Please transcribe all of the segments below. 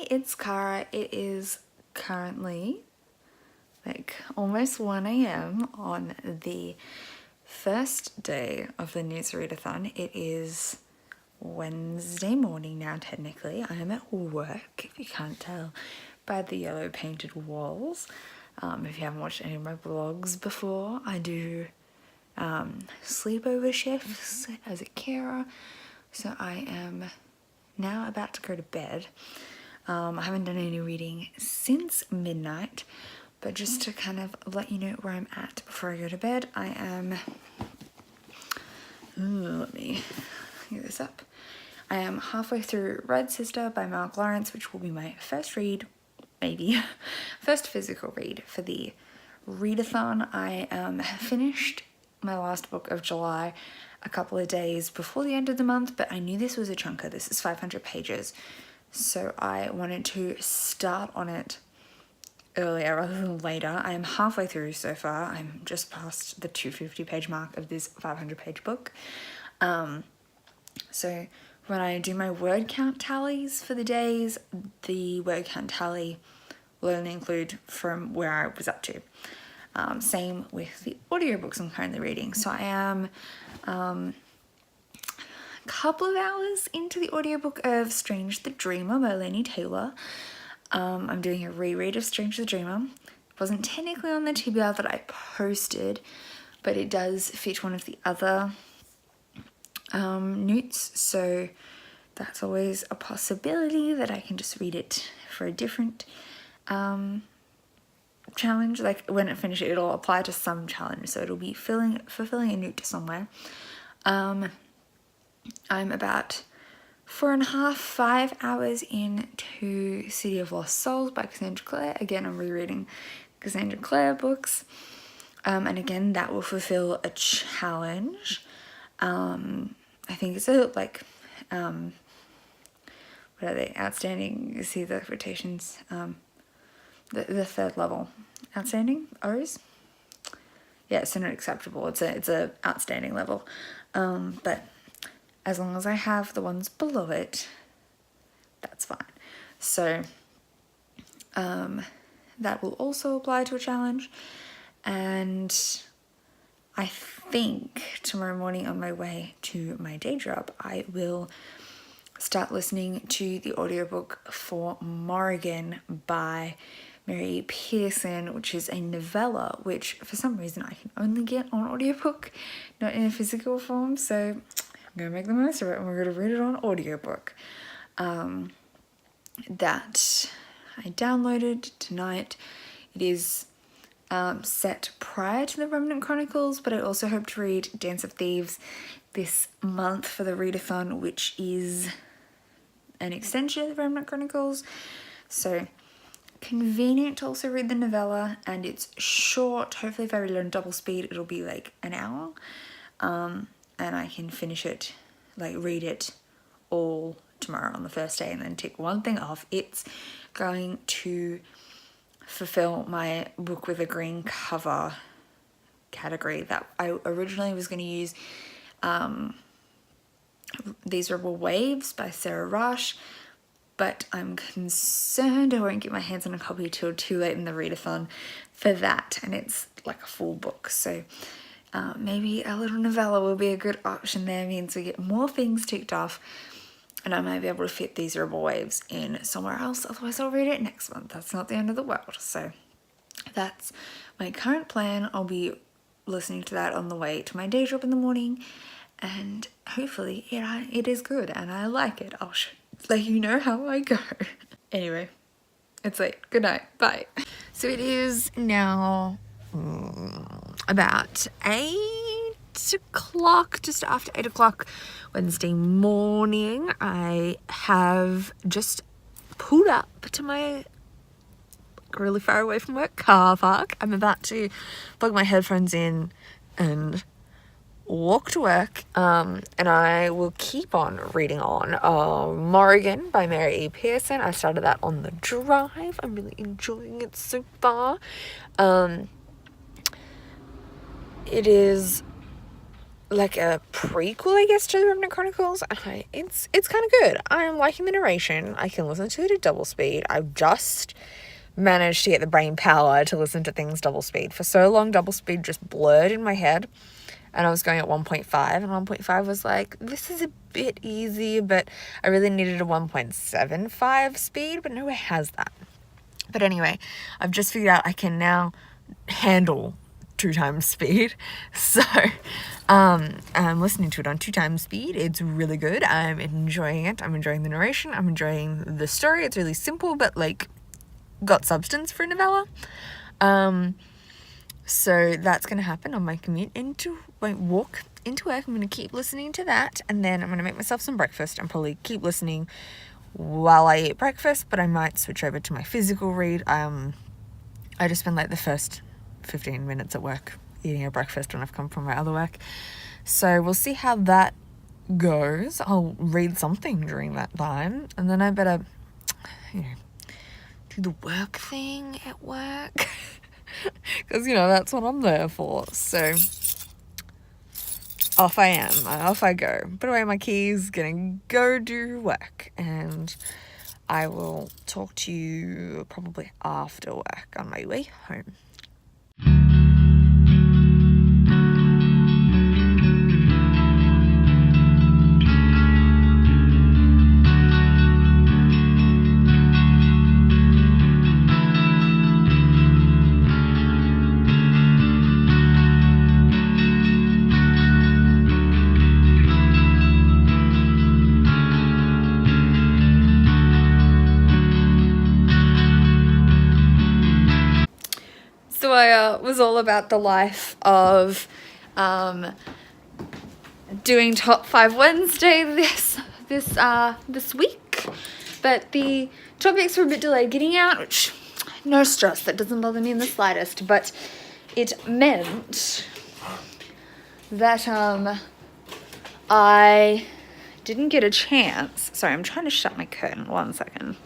it's Cara. It is currently like almost 1 a.m. on the first day of the N.E.W.Ts Read-a-Thon. It is Wednesday morning now, technically. I am at work, if you can't tell by the yellow painted walls. If you haven't watched any of my vlogs before, I do sleepover shifts as a carer. So I am now about to go to bed. I haven't done any reading since midnight, but just to kind of let you know where I'm at before I go to bed, I am, let me get this up. I am halfway through Red Sister by Mark Lawrence, which will be my first read, maybe, first physical read for the Read-a-Thon. I finished my last book of July a couple of days before the end of the month, but I knew this was a chunker. This is 500 pages. So I wanted to start on it earlier rather than later. I am halfway through so far. I'm just past the 250 page mark of this 500 page book. So when I do my word count tallies for the days, the word count tally will only include from where I was up to. Same with the audiobooks I'm currently reading. So I am couple of hours into the audiobook of Strange the Dreamer by Laini Taylor. I'm doing a reread of Strange the Dreamer. It wasn't technically on the TBR that I posted, but it does fit one of the other N.E.W.Ts, so that's always a possibility that I can just read it for a different challenge. Like when I finish it, it'll apply to some challenge, so it'll be fulfilling a N.E.W.T somewhere. I'm about 4.5 hours into City of Lost Souls by Cassandra Clare. Again, I'm rereading Cassandra Clare books. And again, that will fulfill a challenge. I think it's a, like, what are they? Outstanding, see the quotations, the third level. Outstanding? O's? Yeah, so not acceptable. It's a outstanding level. But as long as I have the ones below it, that's fine. So that will also apply to a challenge. And I think tomorrow morning on my way to my day job, I will start listening to the audiobook for Morrigan by Mary E. Pearson, which is a novella, which for some reason I can only get on audiobook, not in a physical form. So I'm going to make the most of it and we're going to read it on audiobook. That I downloaded tonight. It is set prior to the Remnant Chronicles, but I also hope to read Dance of Thieves this month for the Read-a-Thon, which is an extension of the Remnant Chronicles. So convenient to also read the novella, and it's short. Hopefully if I read it on double speed, it'll be like an hour. And I can finish it, like read it all tomorrow on the first day and then tick one thing off. It's going to fulfill my book with a green cover category that I originally was going to use. These Rebel Waves by Sarah Rush, but I'm concerned I won't get my hands on a copy till too late in the Read-a-Thon for that, and it's like a full book. So maybe a little novella will be a good option there. It means we get more things ticked off, and I might be able to fit These Rebel Waves in somewhere else. Otherwise I'll read it next month. That's not the end of the world. So that's my current plan. I'll be listening to that on the way to my day job in the morning, and hopefully it is good and I like it. I'll let you know how I go. Anyway, it's late. Good night. Bye. So it is now about 8 o'clock, just after 8 o'clock Wednesday morning. I have just pulled up to my really far away from work car park. I'm about to plug my headphones in and walk to work, and I will keep on reading on Morrigan by Mary E. Pearson. I started that on the drive. I'm really enjoying it so far. It is like a prequel, I guess, to the Remnant Chronicles. It's kind of good. I'm liking the narration. I can listen to it at double speed. I've just managed to get the brain power to listen to things double speed. For so long, double speed just blurred in my head, and I was going at 1.5, and 1.5 was like, this is a bit easy, but I really needed a 1.75 speed, but nowhere has that. But anyway, I've just figured out I can now handle 2 times speed. So I'm listening to it on 2 times speed. It's really good. I'm enjoying it. I'm enjoying the narration. I'm enjoying the story. It's really simple, but like got substance for a novella. So that's going to happen on my commute into my walk into work. I'm going to keep listening to that, and then I'm going to make myself some breakfast and probably keep listening while I eat breakfast, but I might switch over to my physical read. I just spend like the first 15 minutes at work eating a breakfast when I've come from my other work. So we'll see how that goes. I'll read something during that time, and then I better, do the work thing at work. Because, that's what I'm there for. So off I am. Off I go. Put away my keys, gonna go do work. And I will talk to you probably after work on my way home. So I was all about the life of doing Top 5 Wednesday this week, but the topics were a bit delayed getting out, which no stress, that doesn't bother me in the slightest, but it meant that I didn't get a chance. Sorry, I'm trying to shut my curtain. 1 second.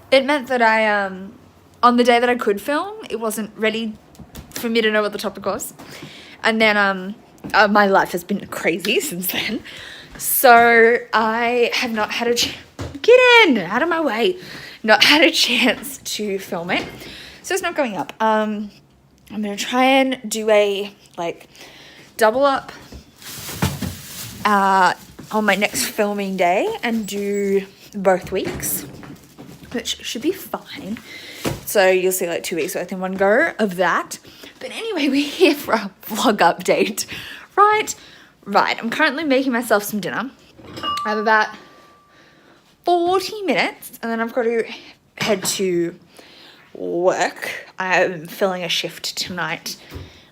It meant that I, on the day that I could film, it wasn't ready for me to know what the topic was. And then my life has been crazy since then. So I have not had get in, out of my way, not had a chance to film it. So it's not going up. I'm going to try and do a, double up on my next filming day and do both weeks, which should be fine. So you'll see 2 weeks worth in one go of that. But anyway, we're here for a vlog update. Right. I'm currently making myself some dinner. I have about 40 minutes and then I've got to head to work. I'm filling a shift tonight,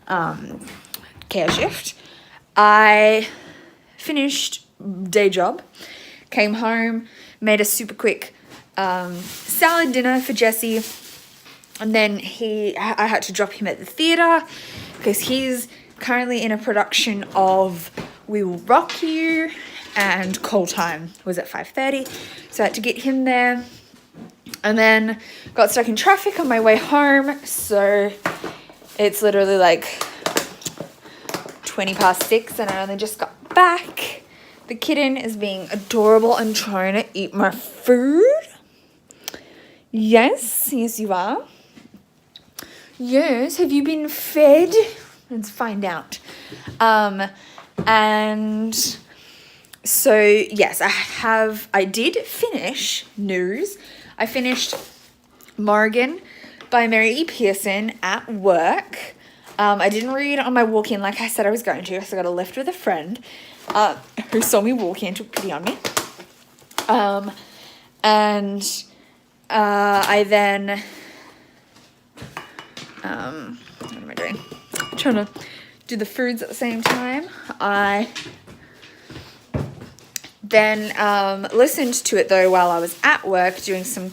care shift. I finished day job, came home, made a super quick salad dinner for Jesse, and then I had to drop him at the theatre because he's currently in a production of We Will Rock You, and call time was at 5:30, so I had to get him there, and then got stuck in traffic on my way home, so it's literally 6:20 and I only just got back. The kitten is being adorable and trying to eat my food. Yes, you are. Yes, have you been fed? Let's find out. And so, yes, I did finish News. I finished Morgan by Mary E. Pearson at work. I didn't read on my walk-in like I said I was going to, so I got a lift with a friend who saw me walking and took pity on me. And I then, what am I doing? I'm trying to do the foods at the same time. I then listened to it though while I was at work doing some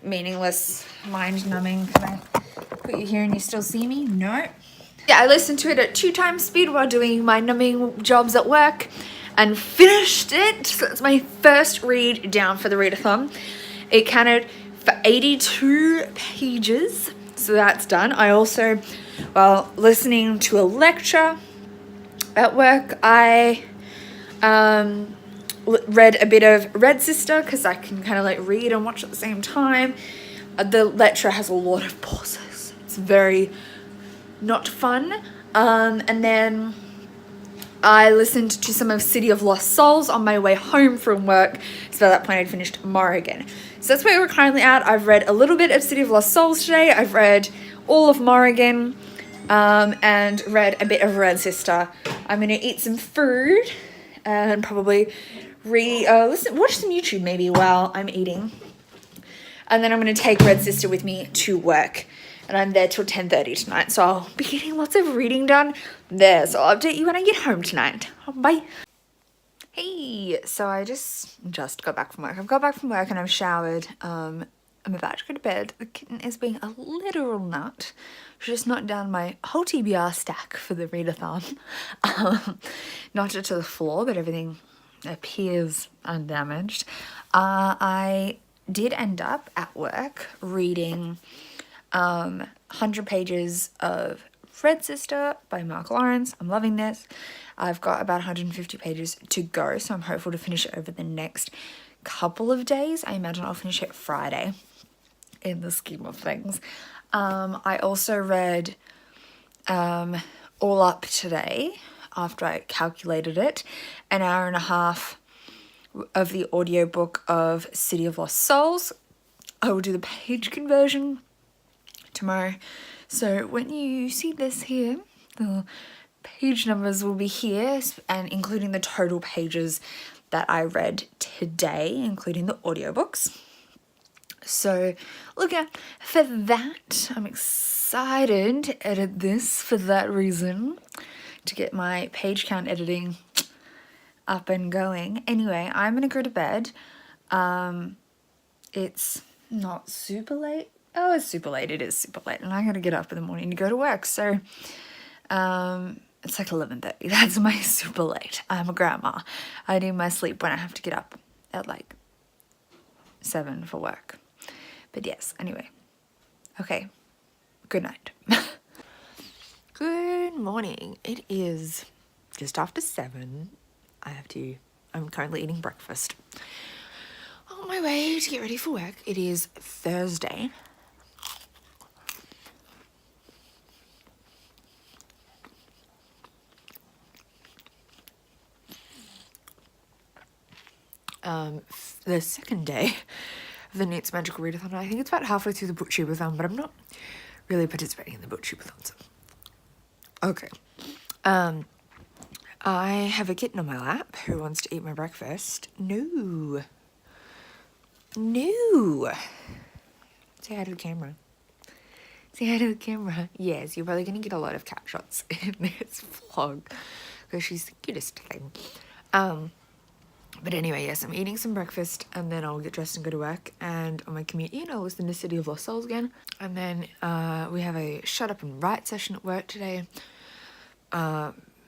meaningless mind numbing. Can I put you here and you still see me? No. Yeah, I listened to it at 2 times speed while doing my numbing jobs at work. and finished it. So that's my first read down for the readathon. It counted for 82 pages, so that's done. I also, while listening to a lecture at work, I read a bit of Red Sister because I can kind of like read and watch at the same time. The lecture has a lot of pauses. It's very not fun. And then I listened to some of City of Lost Souls on my way home from work. So at that point I'd finished Morrigan. So that's where we're currently at. I've read a little bit of City of Lost Souls today. I've read all of Morrigan and read a bit of Red Sister. I'm going to eat some food and probably watch some YouTube maybe while I'm eating. And then I'm going to take Red Sister with me to work. And I'm there till 10:30 tonight, so I'll be getting lots of reading done there. So I'll update you when I get home tonight. Bye. Hey, so I just got back from work. I've got back from work and I've showered. I'm about to go to bed. The kitten is being a literal nut. She's just knocked down my whole TBR stack for the readathon. Knocked it to the floor, but everything appears undamaged. I did end up at work reading 100 pages of Red Sister by Mark Lawrence. I'm loving this. I've got about 150 pages to go, so I'm hopeful to finish it over the next couple of days. I imagine I'll finish it Friday in the scheme of things. I also read all up today after I calculated it, an hour and a half of the audiobook of City of Lost Souls. I will do the page conversion tomorrow. So when you see this here, the page numbers will be here, and including the total pages that I read today, including the audiobooks. So look out for that. I'm excited to edit this for that reason, to get my page count editing up and going. Anyway, I'm gonna go to bed. It's not super late. Oh, it's super late. It is super late, and I gotta get up in the morning to go to work. So it's like 11:30. That's my super late. I'm a grandma. I need my sleep when I have to get up at like 7 for work. But yes, anyway. Okay. Good night. Good morning. It is just after 7. I'm currently eating breakfast. On my way to get ready for work. It is Thursday. The second day of the N.E.W.Ts Magical Read-a-Thon. I think it's about halfway through the Booktubeathon, but I'm not really participating in the Booktubeathon. So. Okay. I have a kitten on my lap who wants to eat my breakfast. No. Say hi to the camera. Say hi to the camera. Yes, you're probably going to get a lot of cat shots in this vlog because she's the cutest thing. But anyway, yes, I'm eating some breakfast and then I'll get dressed and go to work. And on my commute in, I'll listen to City of Lost Souls again. And then we have a shut up and write session at work today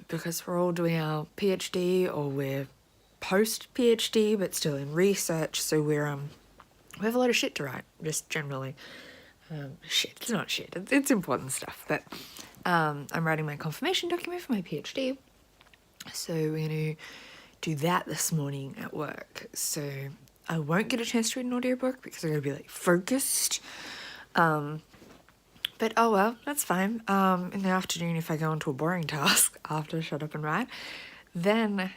because we're all doing our PhD, or we're post-PhD but still in research. So we have a lot of shit to write, just generally. Shit, it's not shit, it's important stuff. But I'm writing my confirmation document for my PhD. So we're going to do that this morning at work. So I won't get a chance to read an audiobook because I'm going to be like focused. But oh well, that's fine. In the afternoon, if I go into a boring task after shut up and write, then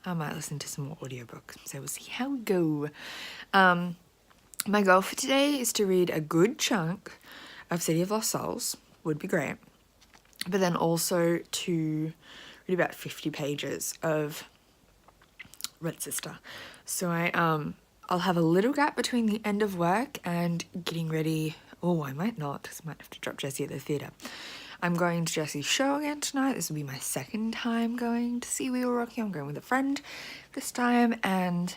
I might listen to some more audiobooks. So we'll see how we go. My goal for today is to read a good chunk of City of Lost Souls. Would be great. But then also to read about 50 pages of Red Sister. So I'll have a little gap between the end of work and getting ready. Oh, I might not, because I might have to drop Jessie at the theatre. I'm going to Jessie's show again tonight. This will be my second time going to see We Were Rocking. I'm going with a friend this time, and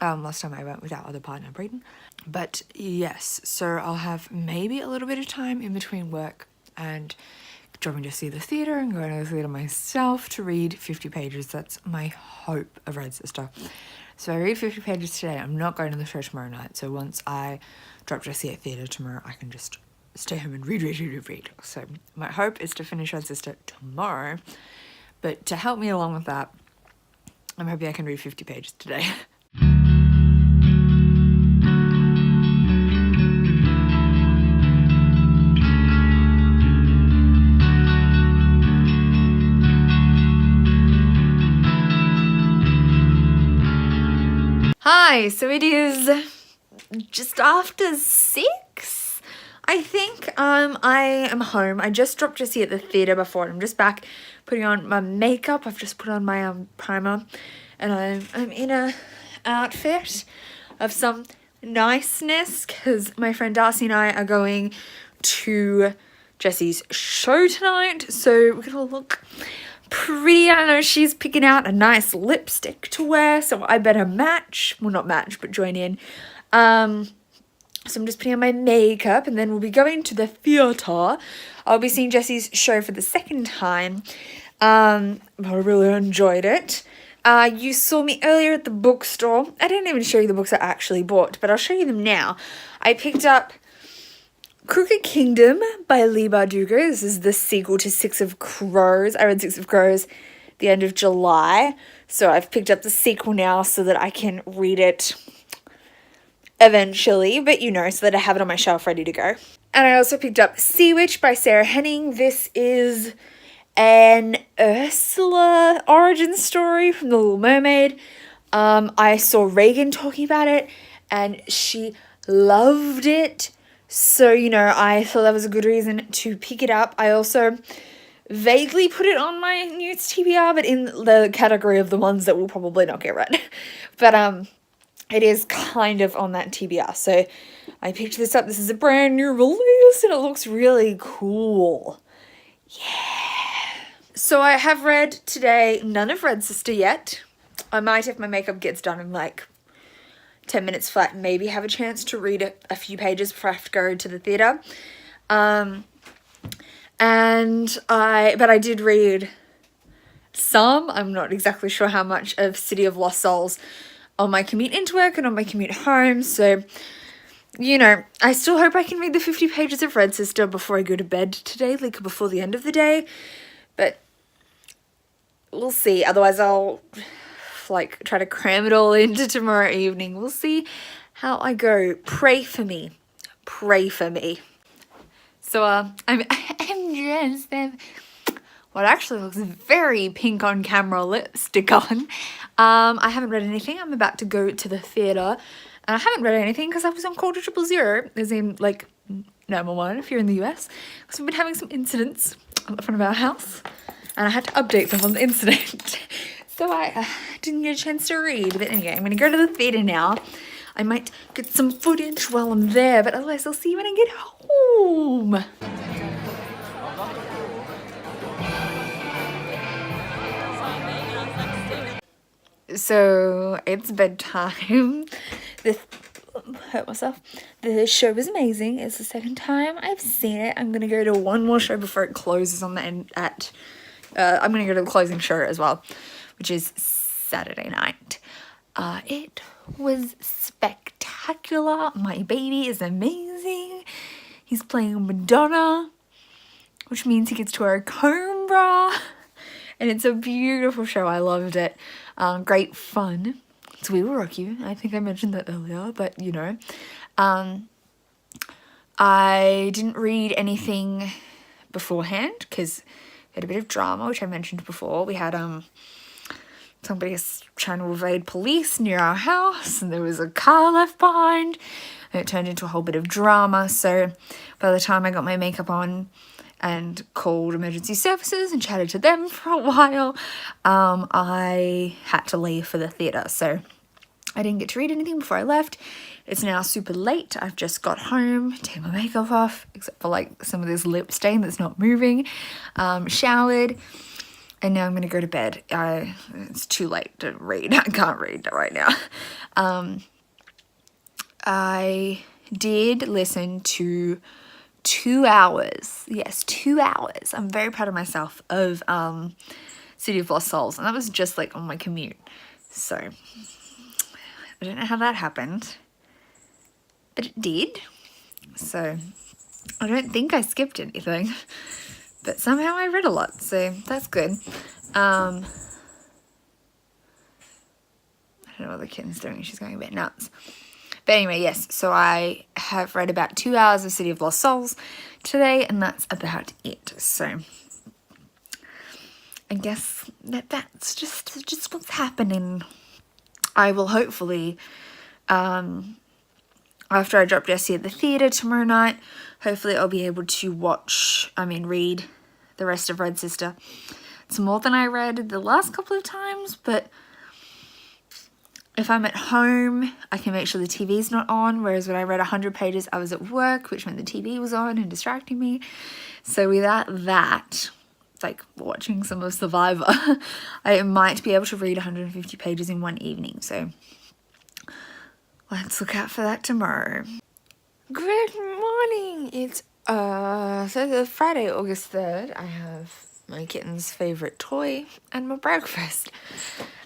last time I went with our other partner, Braden. But yes, so I'll have maybe a little bit of time in between work and dropping to see the theatre and going to the theatre myself to read 50 pages. That's my hope of Red Sister. So I read 50 pages today. I'm not going to the show tomorrow night. So once I drop to see a theatre tomorrow, I can just stay home and read. So my hope is to finish Red Sister tomorrow. But to help me along with that, I'm hoping I can read 50 pages today. Hi, so it is just after 6, I think. I am home. I just dropped to see at the theatre before, and I'm just back putting on my makeup. I've just put on my primer, and I'm in a outfit of some niceness because my friend Darcy and I are going to Jessie's show tonight, so we're gonna look pretty. I know she's picking out a nice lipstick to wear, so I better match. Well, not match, but join in. So I'm just putting on my makeup, and then we'll be going to the theatre. I'll be seeing Jessie's show for the second time. I really enjoyed it. You saw me earlier at the bookstore. I didn't even show you the books I actually bought, but I'll show you them now. I picked up Crooked Kingdom by Leigh Bardugo. This is the sequel to Six of Crows. I read Six of Crows the end of July, so I've picked up the sequel now so that I can read it eventually, but so that I have it on my shelf ready to go. And I also picked up Sea Witch by Sarah Henning. This is an Ursula origin story from The Little Mermaid. I saw Reagan talking about it, and she loved it. So, I thought that was a good reason to pick it up. I also vaguely put it on my N.E.W.Ts TBR, but in the category of the ones that will probably not get read. But, it is kind of on that TBR. So, I picked this up. This is a brand new release, and it looks really cool. Yeah. So, I have read today none of Red Sister yet. I might, if my makeup gets done in 10 minutes flat, maybe have a chance to read a few pages before I have to go to the theatre. But I did read some. I'm not exactly sure how much of City of Lost Souls on my commute into work and on my commute home. So, I still hope I can read the 50 pages of Red Sister before I go to bed today, before the end of the day. But we'll see. Otherwise, I'll try to cram it all into tomorrow evening. We'll see how I go. Pray for me. So I'm dressed. What actually looks very pink on camera lipstick on. I haven't read anything. I'm about to go to the theatre, and I haven't read anything because I was on call to 000, as in 911 if you're in the US, because we've been having some incidents at the front of our house, and I had to update them on the incident. So I didn't get a chance to read. But anyway, I'm going to go to the theatre now. I might get some footage while I'm there, but otherwise I'll see you when I get home. So it's bedtime. Hurt myself. The show was amazing. It's the second time I've seen it. I'm going to go to one more show before it closes on the end I'm going to go to the closing show as well, which is Saturday night. It was spectacular. My baby is amazing. He's playing Madonna, which means he gets to wear a comb bra. And it's a beautiful show. I loved it. Great fun. So we will rock you. I think I mentioned that earlier, but I didn't read anything beforehand because we had a bit of drama, which I mentioned before. We had somebody trying to evade police near our house, and there was a car left behind, and it turned into a whole bit of drama. So by the time I got my makeup on and called emergency services and chatted to them for a while, I had to leave for the theatre. So I didn't get to read anything before I left. It's now super late. I've just got home, taken my makeup off, except for some of this lip stain that's not moving, showered, and now I'm going to go to bed. It's too late to read. I can't read right now. I did listen to 2 hours. Yes, 2 hours. I'm very proud of myself of City of Lost Souls. And that was just like on my commute. So I don't know how that happened, but it did. So I don't think I skipped anything, but somehow I read a lot. So that's good. I don't know what the kitten's doing. She's going a bit nuts. But anyway, yes, so I have read about 2 hours of City of Lost Souls today, and that's about it. So I guess that's just what's happening. I will hopefully, after I drop Jessie at the theatre tomorrow night, hopefully I'll be able to read the rest of Red Sister. It's more than I read the last couple of times, but if I'm at home, I can make sure the TV's not on, whereas when I read 100 pages, I was at work, which meant the TV was on and distracting me. So without that, like watching some of Survivor, I might be able to read 150 pages in one evening. So let's look out for that tomorrow. Good morning. It's so Friday, August 3rd. I have my kitten's favourite toy and my breakfast.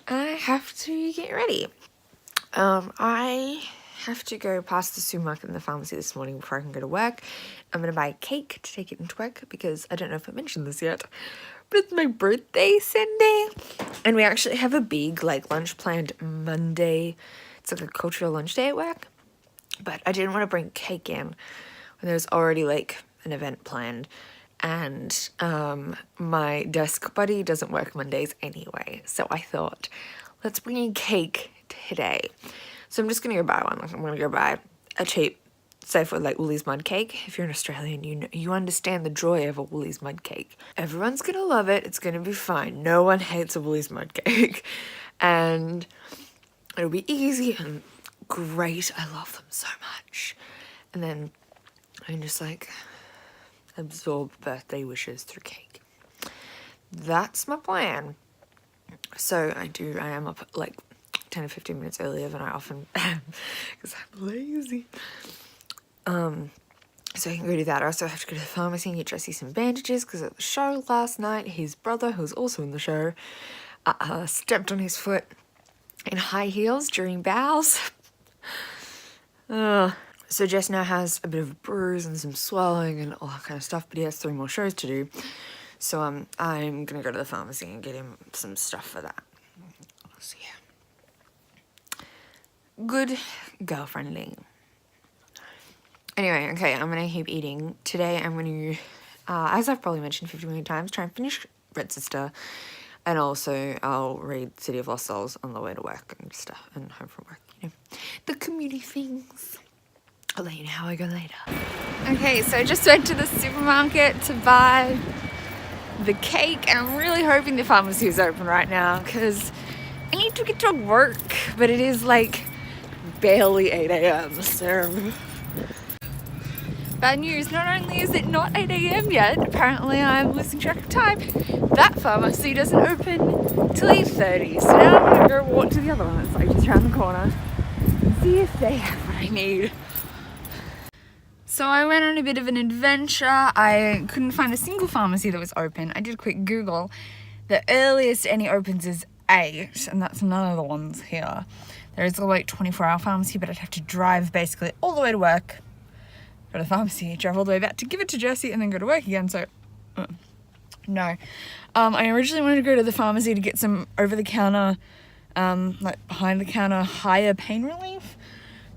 I have to get ready. I have to go past the supermarket and the pharmacy this morning before I can go to work. I'm going to buy a cake to take it into work because I don't know if I mentioned this yet, but it's my birthday Sunday. And we actually have a big lunch planned Monday. It's like a cultural lunch day at work. But I didn't want to bring cake in when there's already an event planned. And my desk buddy doesn't work Mondays anyway. So I thought, let's bring in cake today. So I'm just going to go buy one. I'm going to go buy a cheap, safe Woolies mud cake. If you're an Australian, you understand the joy of a Woolies mud cake. Everyone's going to love it. It's going to be fine. No one hates a Woolies mud cake. And it'll be easy and great. I love them so much. And then I can just absorb birthday wishes through cake. That's my plan. So I am up 10 or 15 minutes earlier than I often am because I'm lazy. So I can go do that. I also have to go to the pharmacy and get Jesse some bandages because at the show last night, his brother, who's also in the show, stepped on his foot in high heels during bows. So Jess now has a bit of a bruise and some swelling and all that kind of stuff, but he has 3 more shows to do. So I'm going to go to the pharmacy and get him some stuff for that. So yeah. Good girlfriending. Anyway, okay, I'm going to keep eating. Today I'm going to, as I've probably mentioned 50 million times, try and finish Red Sister. And also I'll read City of Lost Souls on the way to work and stuff and home from work, the community things. I'll let you know how I go later. Okay, so I just went to the supermarket to buy the cake, and I'm really hoping the pharmacy is open right now because I need to get to work, but it is barely 8 a.m. So bad news, not only is it not 8 a.m. yet, apparently I'm losing track of time, that pharmacy doesn't open till 8:30. So now I'm gonna go walk to the other one that's just around the corner and see if they have what I need. So I went on a bit of an adventure. I couldn't find a single pharmacy that was open. I did a quick Google. The earliest any opens is 8, and that's none of the ones here. There is a 24-hour pharmacy, but I'd have to drive basically all the way to work, go to the pharmacy, drive all the way back to give it to Jessie, and then go to work again. So, no. I originally wanted to go to the pharmacy to get some over-the-counter, behind-the-counter higher pain relief,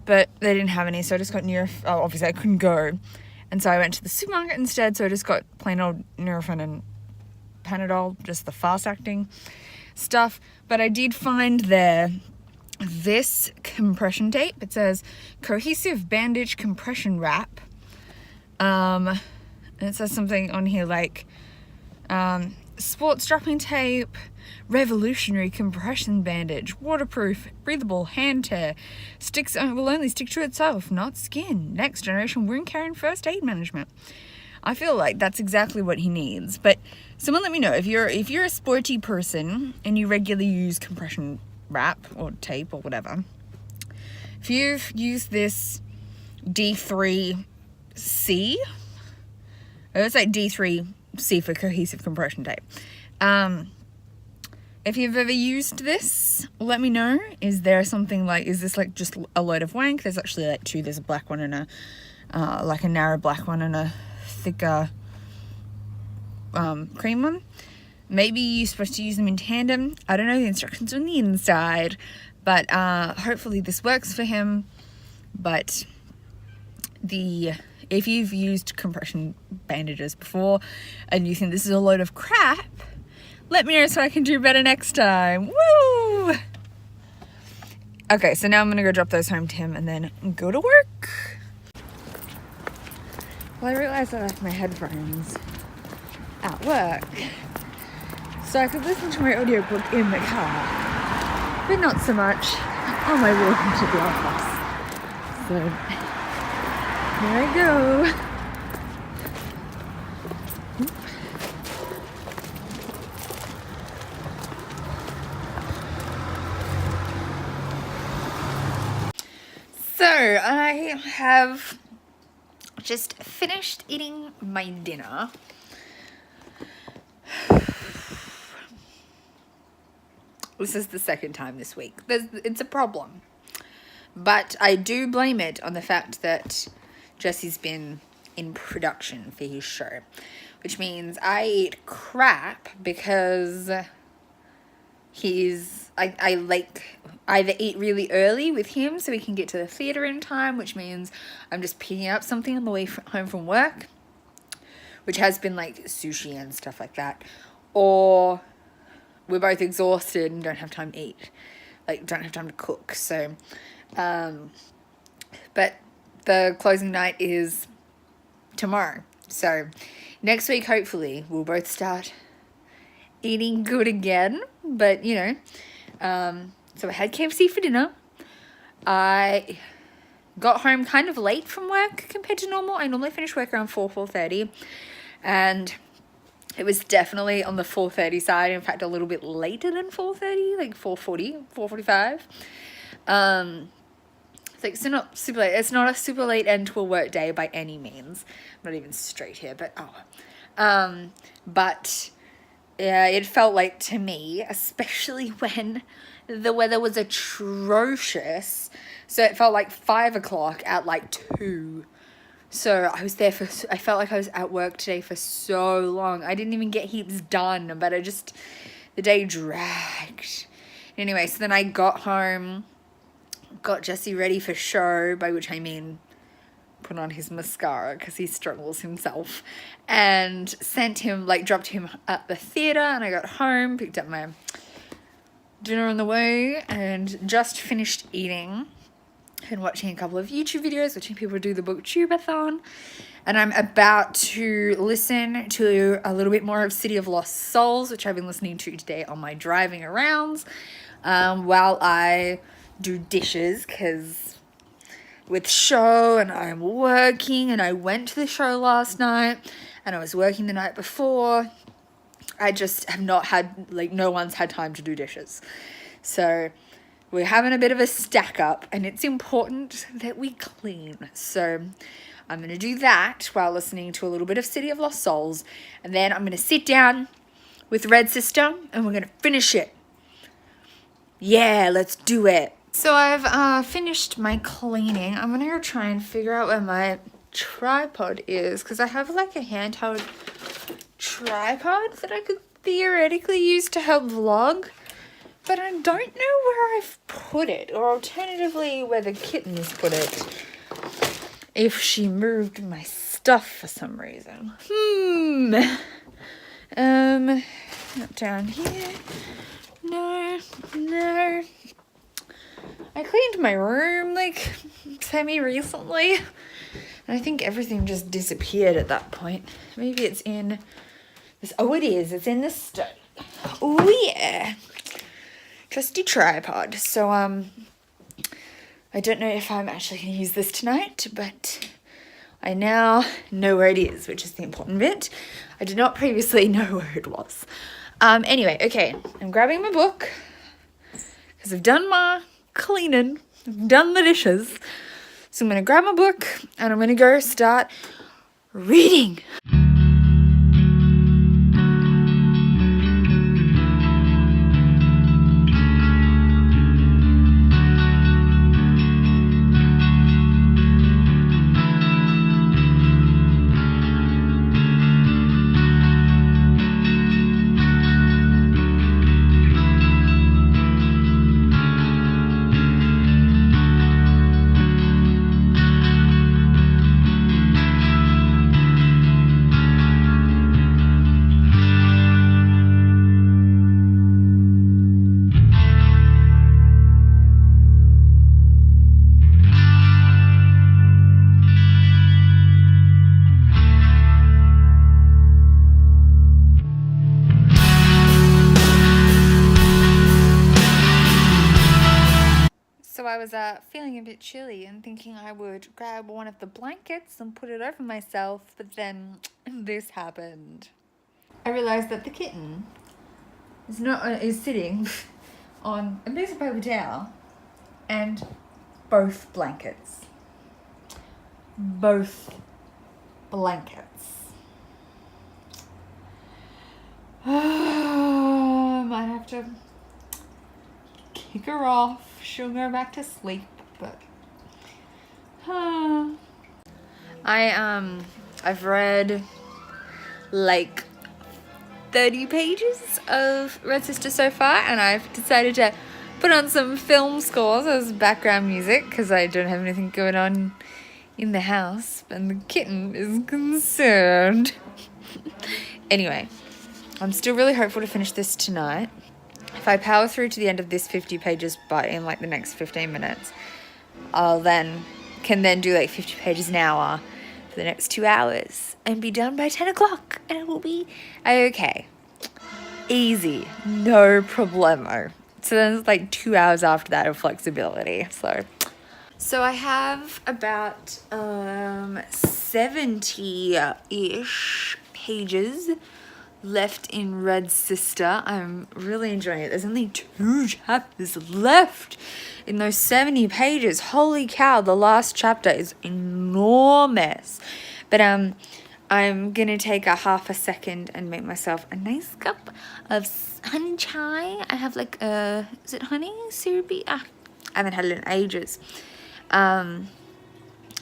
but they didn't have any, so I just got obviously I couldn't go, and so I went to the supermarket instead, so I just got plain old Nurofen and Panadol, just the fast-acting stuff. But I did find there this compression tape. It says cohesive bandage compression wrap, and it says something on here sports strapping tape, revolutionary compression bandage, waterproof, breathable, hand tear, will only stick to itself, not skin, next generation wound care and first aid management. I feel like that's exactly what he needs. But someone let me know if you're a sporty person and you regularly use compression wrap or tape or whatever. If you've used this D3C, It's like D3C for cohesive compression tape. If you've ever used this, let me know. Is there something like, is this like just a load of wank? There's actually like two. There's a black one and a like a narrow black one and a thicker cream one. Maybe you're supposed to use them in tandem. I don't know the instructions on the inside, but hopefully this works for him. But if you've used compression bandages before and you think this is a load of crap, let me know so I can do better next time. Woo! Okay, so now I'm gonna go drop those home to him and then go to work. Well, I realized I left my headphones at work, so I could listen to my audiobook in the car, but not so much on my walk into the office. So there I go. So I have just finished eating my dinner. This is the second time this week. It's a problem. But I do blame it on the fact that Jesse's been in production for his show, which means I eat crap because I like either eat really early with him so we can get to the theatre in time, which means I'm just picking up something on the way home from work, which has been like sushi and stuff like that, or we're both exhausted and don't have time to eat, like don't have time to cook. So but the closing night is tomorrow, so next week hopefully we'll both start eating good again. But you know, so I had KFC for dinner. I got home kind of late from work compared to normal. I normally finish work around 4:30, and it was definitely on the 4:30 side. In fact, a little bit later than 4:30, like 4:40, 4:45. It's like, so not super late. It's not a super late end to a work day by any means. I'm not even straight here, but but yeah, it felt like to me, especially when the weather was atrocious. So it felt like 5 o'clock at like 2. So I was there I felt like I was at work today for so long. I didn't even get heaps done, but the day dragged. Anyway, so then I got home, got Jesse ready for show, by which I mean put on his mascara because he struggles himself, and dropped him at the theatre, and I got home, picked up my dinner on the way, and just finished eating and watching a couple of YouTube videos, watching people do the Read-a-Thon, and I'm about to listen to a little bit more of City of Lost Souls, which I've been listening to today on my driving arounds, while I do dishes, because with show and I'm working, and I went to the show last night and I was working the night before. I just have not had, like, no one's had time to do dishes. So we're having a bit of a stack up, and it's important that we clean. So I'm going to do that while listening to a little bit of City of Lost Souls, and then I'm going to sit down with Red Sister and we're going to finish it. Yeah, let's do it. So I've finished my cleaning. I'm going to go try and figure out where my tripod is, because I have like a handheld tripod that I could theoretically use to help vlog, but I don't know where I've put it, or alternatively where the kittens put it, if she moved my stuff for some reason. Not down here. No. I cleaned my room like semi-recently, and I think everything just disappeared at that point. Maybe it's in this. Oh, it is. It's in the study. Oh yeah, trusty tripod. So I don't know if I'm actually gonna use this tonight, but I now know where it is, which is the important bit. I did not previously know where it was. Anyway, okay, I'm grabbing my book because I've done my cleaning, I've done the dishes. So I'm gonna grab my book and I'm gonna go start reading. was feeling a bit chilly and thinking I would grab one of the blankets and put it over myself, but then this happened. I realised that the kitten is sitting on a piece of paper towel and both blankets. Both blankets. Might have to kick her off. She'll go back to sleep, but I've read like 30 pages of Red Sister so far, and I've decided to put on some film scores as background music because I don't have anything going on in the house and the kitten is concerned. Anyway, I'm still really hopeful to finish this tonight. If I power through to the end of this 50 pages but in like the next 15 minutes, I'll can do like 50 pages an hour for the next 2 hours and be done by 10 o'clock and it will be okay. Easy. No problemo. So then it's like 2 hours after that of flexibility. So I have about 70-ish pages left in Red Sister. I'm really enjoying it. There's only 2 chapters left in those 70 pages. Holy cow, the last chapter is enormous. But I'm gonna take a half a second and make myself a nice cup of honey chai. I have like is it honey syrupy? I haven't had it in ages.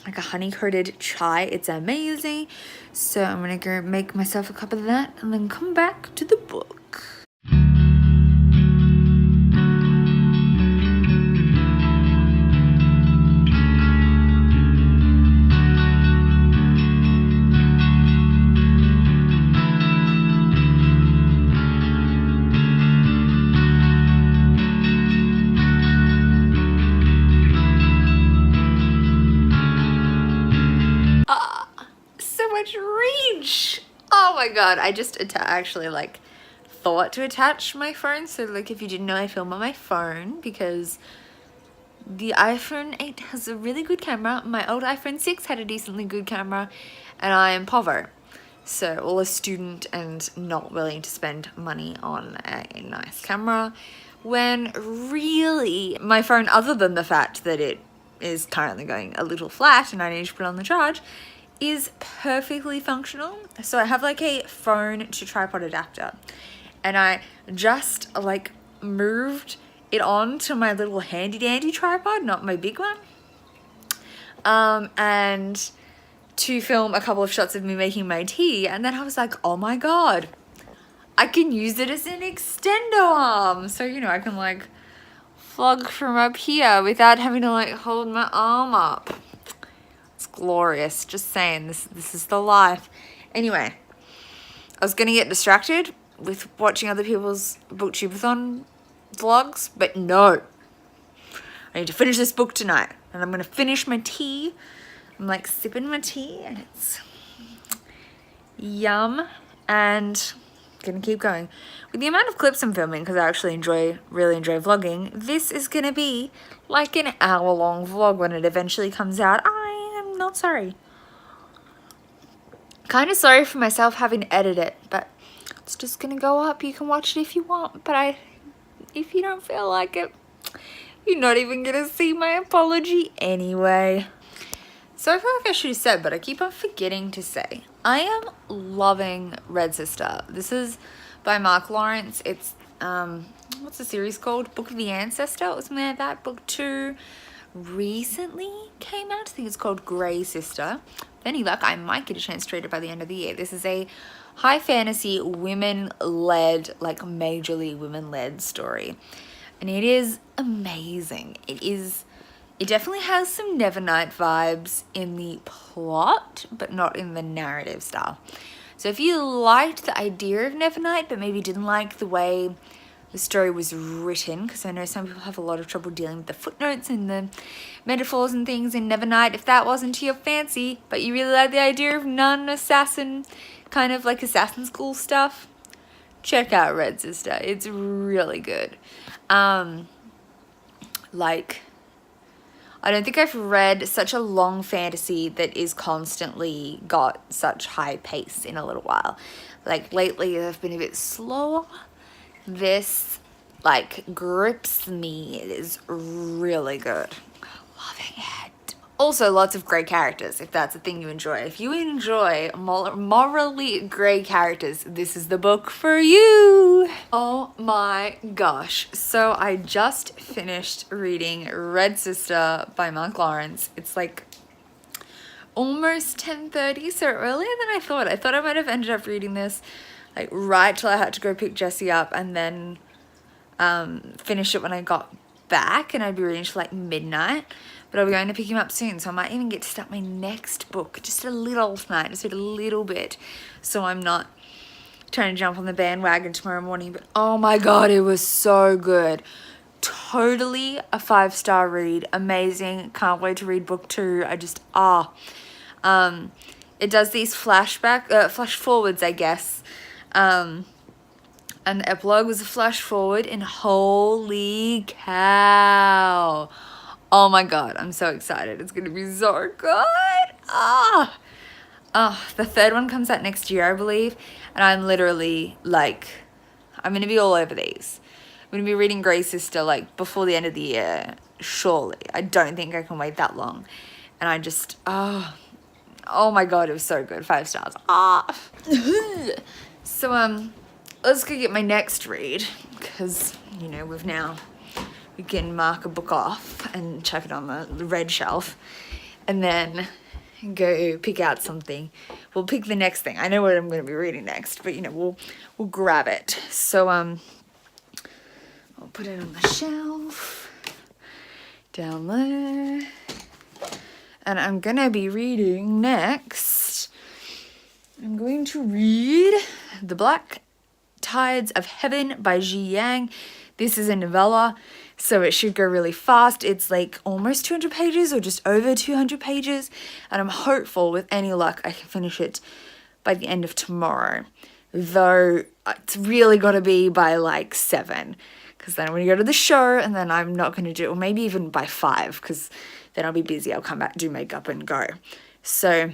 Like a honey-coated chai. It's amazing. So I'm gonna go make myself a cup of that and then come back to the book. Reach! Oh my god, I just actually like thought to attach my phone. So like if you didn't know, I film on my phone because the iPhone 8 has a really good camera. My old iPhone 6 had a decently good camera and I am povo. So all a student and not willing to spend money on a nice camera when really my phone, other than the fact that it is currently going a little flat and I need to put on the charge, is perfectly functional. So I have like a phone to tripod adapter and I just like moved it on to my little handy dandy tripod, not my big one, and to film a couple of shots of me making my tea. And then I was like, oh my god, I can use it as an extendo arm, so you know I can like vlog from up here without having to like hold my arm up. Glorious. Just saying, this is the life. Anyway, I was gonna get distracted with watching other people's booktubeathon vlogs, but no, I need to finish this book tonight and I'm gonna finish my tea. I'm like sipping my tea and it's yum, and gonna keep going with the amount of clips I'm filming because I actually really enjoy vlogging. This is gonna be like an hour-long vlog when it eventually comes out. Not sorry. Kind of sorry for myself having to edit it, but it's just gonna go up. You can watch it if you want, but if you don't feel like it, you're not even gonna see my apology anyway. So I feel like I should have said, but I keep on forgetting to say, I am loving Red Sister. This is by Mark Lawrence. It's what's the series called? Book of the Ancestor or something like that. Book 2 recently came out. I think it's called Grey Sister. With any luck, I might get a chance to read it by the end of the year. This is a high fantasy women-led, like majorly women-led story, and it is amazing. It definitely has some Nevernight vibes in the plot, but not in the narrative style. So if you liked the idea of Nevernight but maybe didn't like the way the story was written, because I know some people have a lot of trouble dealing with the footnotes and the metaphors and things in Nevernight, if that wasn't to your fancy, but you really like the idea of nun, assassin, kind of like assassin school stuff, check out Red Sister. It's really good. Like I don't think I've read such a long fantasy that is constantly got such high pace in a little while. Like lately they've been a bit slower. This like grips me. It is really good. Loving it. Also, lots of great characters, if that's a thing you enjoy. If you enjoy morally grey characters, this is the book for you. Oh my gosh. So I just finished reading Red Sister by Mark Lawrence. It's like almost 10:30, so earlier than I thought. I thought I might have ended up reading this like right till I had to go pick Jessie up and then finish it when I got back, and I'd be reading till like midnight. But I'll be going to pick him up soon, so I might even get to start my next book just a little tonight, just a little bit, so I'm not trying to jump on the bandwagon tomorrow morning. But oh my god, it was so good. Totally a 5-star read. Amazing. Can't wait to read book 2. I just it does these flash forwards, I guess. And the epilogue was a flash forward, and holy cow. Oh my god, I'm so excited. It's gonna be so good. The third one comes out next year, I believe. And I'm literally like, I'm gonna be all over these. I'm gonna be reading Grey Sister like before the end of the year, surely. I don't think I can wait that long. And I just, oh my god, it was so good. 5 stars. So let's go get my next read, because you know we can mark a book off and chuck it on the red shelf, and then go pick out something. We'll pick the next thing. I know what I'm going to be reading next, but you know, we'll grab it. So I'll put it on the shelf down there, and I'm going to be reading next. I'm going to read The Black Tides of Heaven by Ji Yang. This is a novella, so it should go really fast. It's like almost 200 pages or just over 200 pages, and I'm hopeful with any luck I can finish it by the end of tomorrow. Though it's really got to be by like 7, because then I'm going to go to the show, and then I'm not going to do it, or maybe even by 5, because then I'll be busy. I'll come back, do makeup, and go. So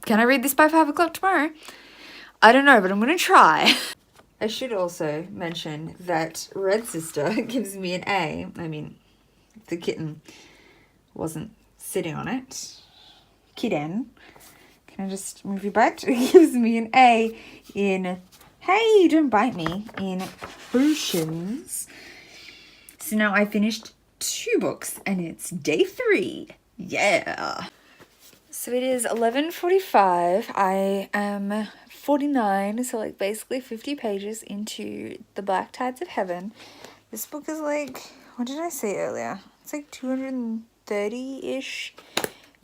can I read this by 5 o'clock tomorrow? I don't know, but I'm going to try. I should also mention that Red Sister gives me an A. I mean, the kitten wasn't sitting on it. Kitten. Can I just move you back? It gives me an A in, hey, don't bite me, in potions. So now I finished 2 books, and it's day 3. Yeah. So it is 11:45. I am 49, so like basically 50 pages into The Black Tides of Heaven. This book is like, what did I say earlier? It's like 230-ish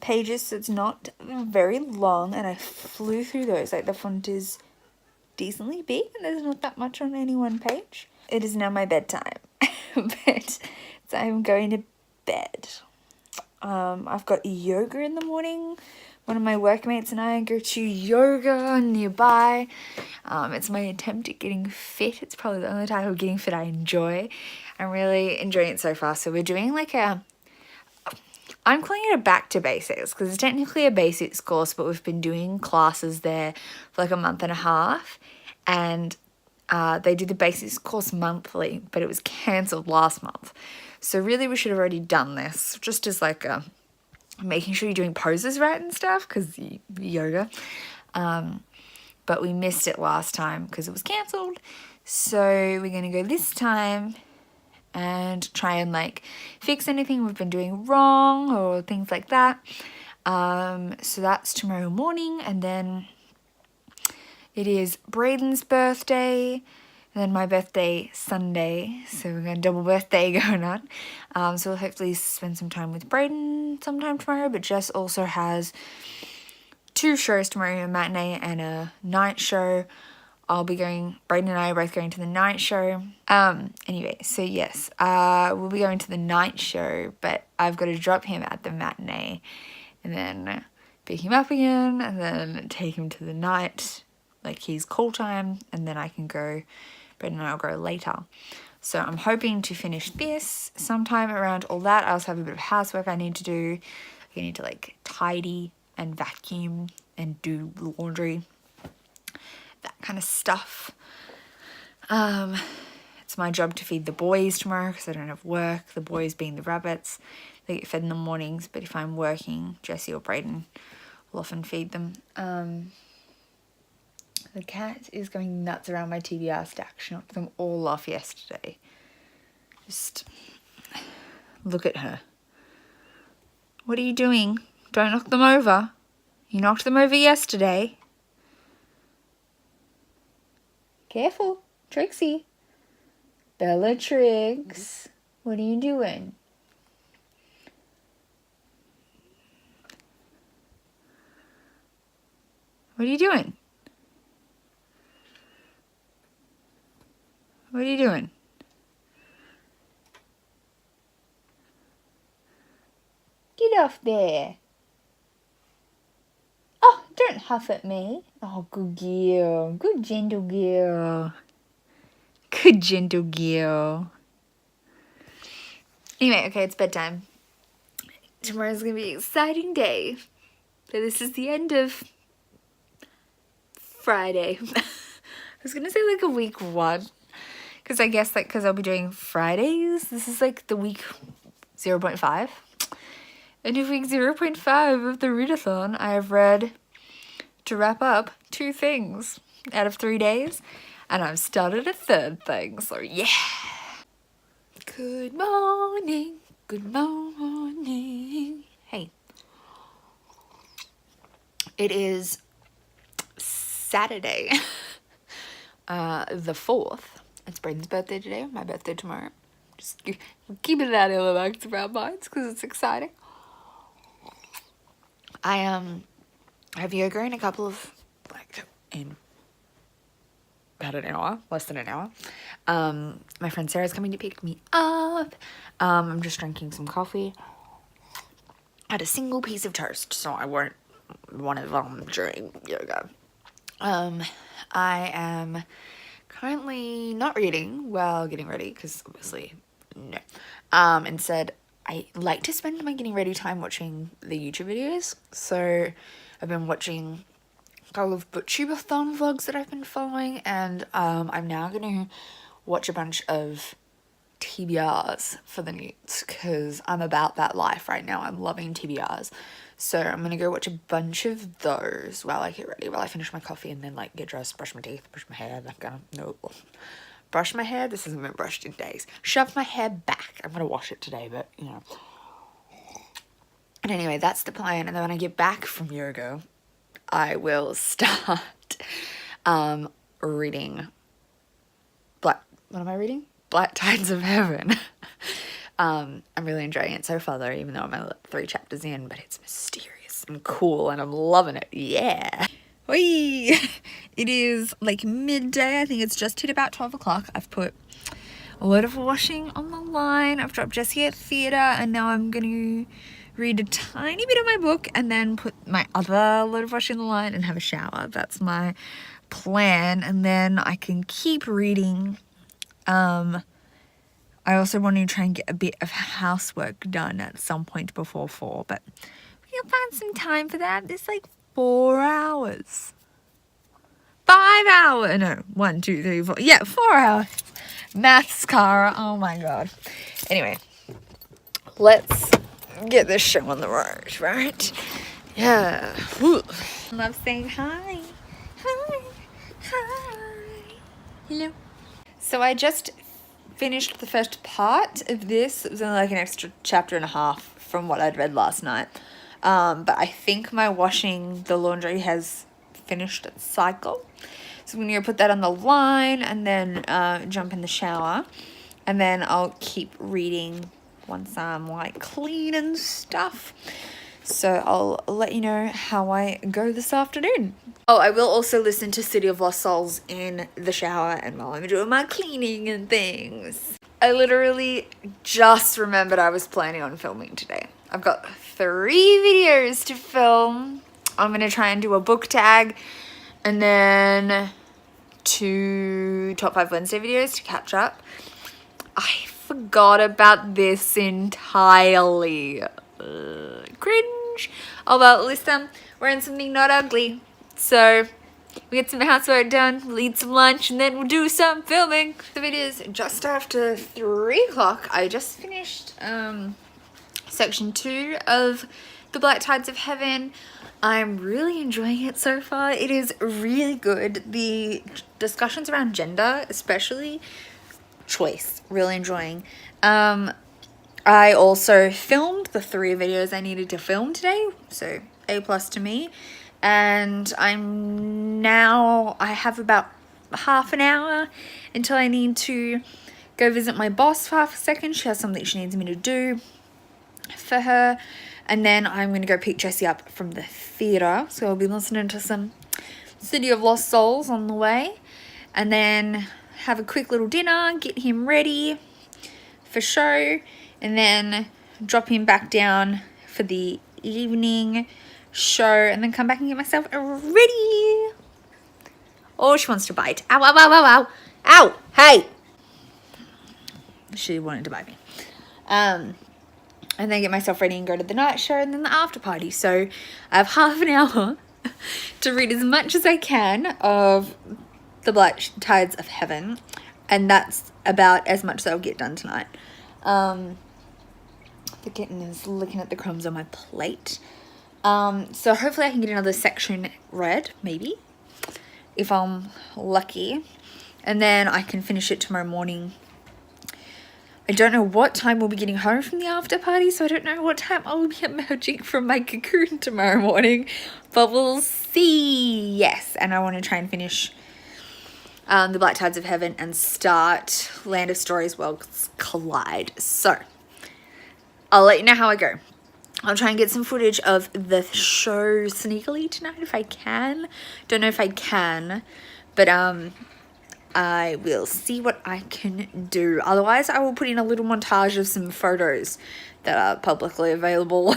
pages, so it's not very long, and I flew through those. Like the font is decently big, and there's not that much on any one page. It is now my bedtime, but so I'm going to bed. I've got yoga in the morning. One of my workmates and I go to yoga nearby. It's my attempt at getting fit. It's probably the only type of getting fit I enjoy. I'm really enjoying it so far. So we're doing like I'm calling it a back to basics, because it's technically a basics course, but we've been doing classes there for like a month and a half. And they do the basics course monthly, but it was cancelled last month. So really we should have already done this, just as like making sure you're doing poses right and stuff, because yoga. But we missed it last time because it was cancelled. So we're going to go this time and try and like fix anything we've been doing wrong or things like that. So that's tomorrow morning, and then it is Braden's birthday. And then my birthday Sunday, so we're going to double birthday going on. So we'll hopefully spend some time with Braden sometime tomorrow. But Jess also has 2 shows tomorrow, a matinee and a night show. Braden and I are both going to the night show. Anyway, so yes, we'll be going to the night show, but I've got to drop him at the matinee and then pick him up again and then take him to the night, like his call time, and then I can go. Brett and I will go later. So I'm hoping to finish this sometime around all that. I also have a bit of housework I need to do. I need to like tidy and vacuum and do laundry, that kind of stuff. It's my job to feed the boys tomorrow because I don't have work. The boys being the rabbits. They get fed in the mornings, but if I'm working, Jessie or Brayden will often feed them. The cat is going nuts around my TBR stack. She knocked them all off yesterday. Just look at her. What are you doing? Don't knock them over. You knocked them over yesterday. Careful, Trixie. Bellatrix, what are you doing? What are you doing? What are you doing? Get off there. Oh, don't huff at me. Oh, good girl. Good gentle girl. Good gentle girl. Anyway, okay, it's bedtime. Tomorrow's going to be an exciting day. So this is the end of Friday. I was going to say like a week 1. Because I guess like because I'll be doing Fridays. This is like the week 0.5. And in week 0.5 of the Read-a-Thon, I have read, to wrap up, 2 things out of 3 days. And I've started a 3rd thing, so yeah. Good morning, good morning. Hey. It is Saturday, the 4th. It's Brayden's birthday today, my birthday tomorrow. Just keeping that in the back of our minds because it's exciting. I have yoga in a couple of, like, in about an hour, less than an hour. My friend Sarah's coming to pick me up. I'm just drinking some coffee. I had a single piece of toast, so I won't one of them during yoga. I am currently not reading while getting ready, because obviously, no. Instead, I like to spend my getting ready time watching the YouTube videos. So I've been watching a couple of Read-a-Thon vlogs that I've been following, and I'm now going to watch a bunch of TBRs for the N.E.W.Ts because I'm about that life right now. I'm loving TBRs. So I'm going to go watch a bunch of those while I get ready, while I finish my coffee and then like get dressed, brush my teeth, brush my hair, that kind of, no. Brush my hair, this hasn't been brushed in days. Shove my hair back. I'm going to wash it today, but you know. And anyway, that's the plan. And then when I get back from yoga, I will start reading what am I reading? Black Tides of Heaven. I'm really enjoying it so far though, even though I'm only 3 chapters in, but it's mysterious and cool and I'm loving it. Yeah. Whee! It is like midday. I think it's just hit about 12 o'clock. I've put a lot of washing on the line. I've dropped Jessie at theatre and now I'm going to read a tiny bit of my book and then put my other load of washing on the line and have a shower. That's my plan, and then I can keep reading. I also want to try and get a bit of housework done at some point before 4, but we'll find some time for that. It's like 4 hours. 5 hours. No, 1, 2, 3, 4. Yeah, 4 hours. Maths, Cara. Oh my god. Anyway, let's get this show on the road, right? Yeah. Woo. Love saying hi. Hi. Hi. Hello. So I just finished the first part of this. It was only like an extra chapter and a half from what I'd read last night. But I think my washing the laundry has finished its cycle. So I'm going to put that on the line and then jump in the shower. And then I'll keep reading once I'm like clean and stuff. So I'll let you know how I go this afternoon. Oh, I will also listen to City of Lost Souls in the shower and while I'm doing my cleaning and things. I literally just remembered I was planning on filming today. I've got 3 videos to film. I'm going to try and do a book tag and then 2 Top 5 Wednesday videos to catch up. I forgot about this entirely. Cringe. Although, at least I'm wearing something not ugly. So, we get some housework done, we'll eat some lunch, and then we'll do some filming. The video is just after 3 o'clock. I just finished section 2 of The Black Tides of Heaven. I'm really enjoying it so far. It is really good. The discussions around gender, especially choice, really enjoying. I also filmed the 3 videos I needed to film today, so A+ to me. And I have about half an hour until I need to go visit my boss for half a second. She has something she needs me to do for her. And then I'm going to go pick Jessie up from the theatre. So I'll be listening to some City of Lost Souls on the way. And then have a quick little dinner, get him ready for show. And then drop him back down for the evening show. And then come back and get myself ready. Oh, she wants to bite. Ow, ow, ow, ow, ow. Ow, hey. She wanted to bite me. And then get myself ready and go to the night show and then the after party. So I have half an hour to read as much as I can of The Black Tides of Heaven. And that's about as much as I'll get done tonight. The kitten is looking at the crumbs on my plate. So hopefully I can get another section read, maybe, if I'm lucky. And then I can finish it tomorrow morning. I don't know what time we'll be getting home from the after party, so I don't know what time I will be emerging from my cocoon tomorrow morning, but we'll see. Yes, and I want to try and finish The Black Tides of Heaven and start Land of Stories Worlds Collide. So I'll let you know how I go. I'll try and get some footage of the show sneakily tonight if I can. Don't know if I can, but I will see what I can do. Otherwise, I will put in a little montage of some photos that are publicly available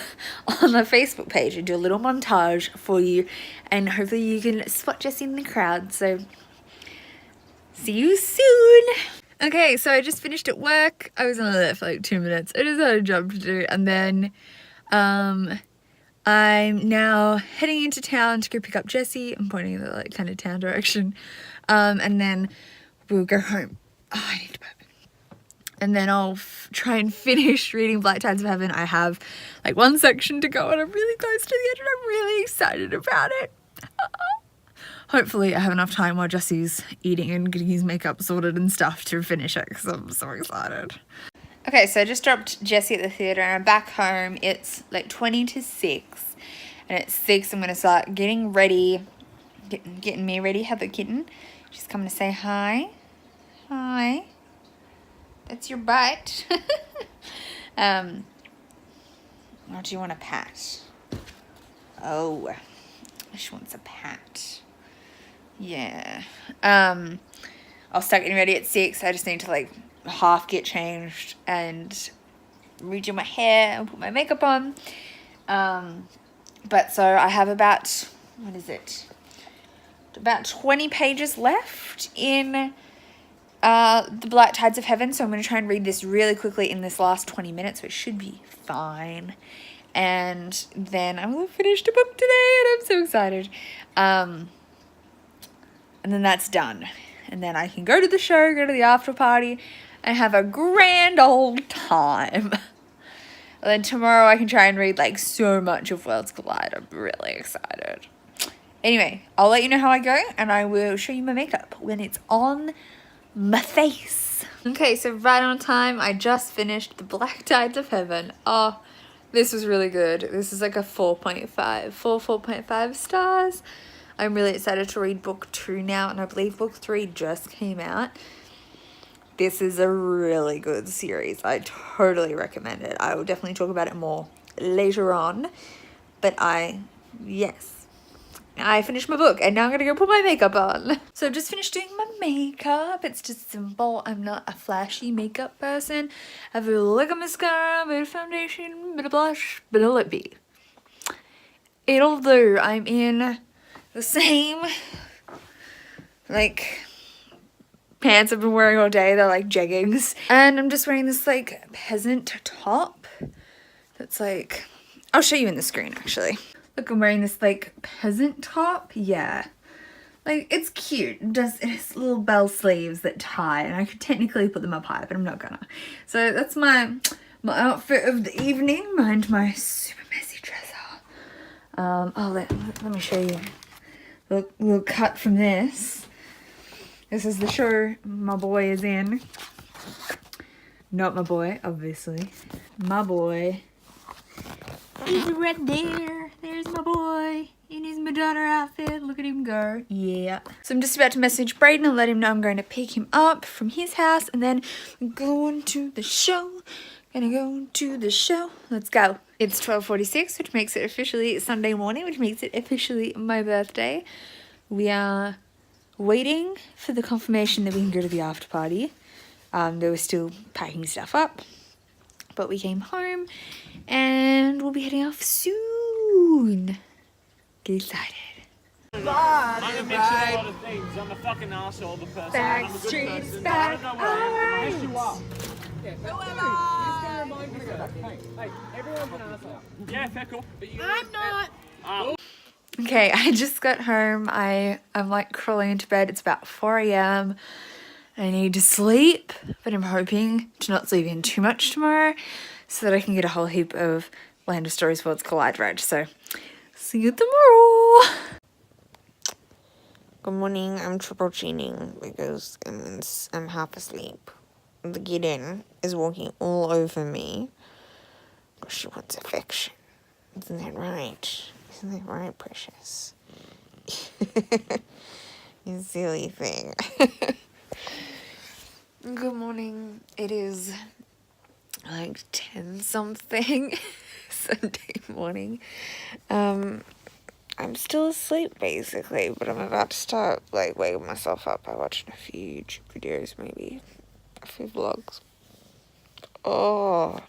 on the Facebook page and do a little montage for you. And hopefully you can spot Jessie in the crowd. So, see you soon. Okay, so I just finished at work. I was only there for like 2 minutes. I just had a job to do. And then I'm now heading into town to go pick up Jessie. I'm pointing in the like kind of town direction. And then we'll go home. Oh, I need to burp. And then I'll try and finish reading Black Tides of Heaven. I have like 1 section to go and I'm really close to the end and I'm really excited about it. Hopefully I have enough time while Jesse's eating and getting his makeup sorted and stuff to finish it because I'm so excited. Okay, so I just dropped Jessie at the theatre and I'm back home. It's like 20 to 6 and at 6 I'm going to start getting ready, getting me ready. Have the kitten. She's coming to say hi. Hi. That's your butt. Or do you want a pat? Oh, she wants a pat. Yeah. I'll start getting ready at 6. I just need to like half get changed and redo my hair and put my makeup on. But so I have about, what is it? About 20 pages left in The Black Tides of Heaven. So I'm going to try and read this really quickly in this last 20 minutes. So it should be fine. And then I'm going to finish the book today and I'm so excited. And then that's done. And then I can go to the show, go to the after party and have a grand old time. And then tomorrow I can try and read like so much of Worlds Collide. I'm really excited. Anyway, I'll let you know how I go and I will show you my makeup when it's on my face. Okay, so right on time, I just finished The Black Tides of Heaven. Oh, this was really good. This is like a 4.5 stars. I'm really excited to read book 2 now and I believe book 3 just came out. This is a really good series. I totally recommend it. I will definitely talk about it more later on. But yes. I finished my book and now I'm gonna go put my makeup on. So I've just finished doing my makeup. It's just simple. I'm not a flashy makeup person. I have a little mascara, a bit of foundation, a bit of blush, a bit of lip bead. It'll do. I'm in the same like pants I've been wearing all day. They're like jeggings. And I'm just wearing this like peasant top that's like, I'll show you in the screen actually. Look, I'm wearing this like peasant top. Yeah. Like, it's cute. It has little bell sleeves that tie, and I could technically put them up high, but I'm not gonna. So that's my outfit of the evening, mind my super messy dresser. Let me show you a little cut from this. This is the show my boy is in. Not my boy, obviously. My boy. He's right there. There's my boy in his Madonna outfit. Look at him go. Yeah. So I'm just about to message Brayden and let him know I'm going to pick him up from his house and then going to the show. Gonna go to the show. Let's go. It's 12:46, which makes it officially Sunday morning, which makes it officially my birthday. We are waiting for the confirmation that we can go to the after party. They were still packing stuff up, but we came home and we'll be heading off soon. Get excited. I'm a mix of a lot of things. I'm a fucking asshole of a person. I'm a good person. I don't know what I am. You are. Yeah, hey, everyone's an asshole. Yeah, fair, cool. I'm not. Okay, I just got home. I'm like crawling into bed. It's about 4 a.m. I need to sleep, but I'm hoping to not sleep in too much tomorrow so that I can get a whole heap of Land of Stories Worlds Collide read. So, see you tomorrow. Good morning. I'm triple tuning because I'm half asleep. The kitten is walking all over me because she wants affection. Isn't that right? Isn't that right, precious? You silly thing. Good morning. It is like 10 something Sunday morning. I'm still asleep basically, but I'm about to start like waking myself up by watching a few YouTube videos, maybe a few vlogs. Oh.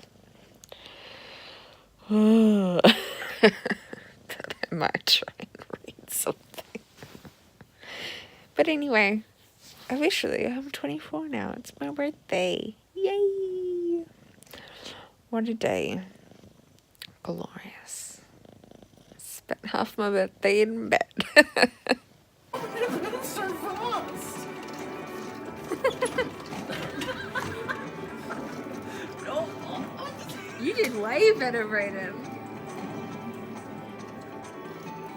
But I might try and read something. But anyway, officially I'm 24 now. It's my birthday. Yay! What a day. Glorious. Spent half my birthday in bed. So fast. You did way better, Brayden.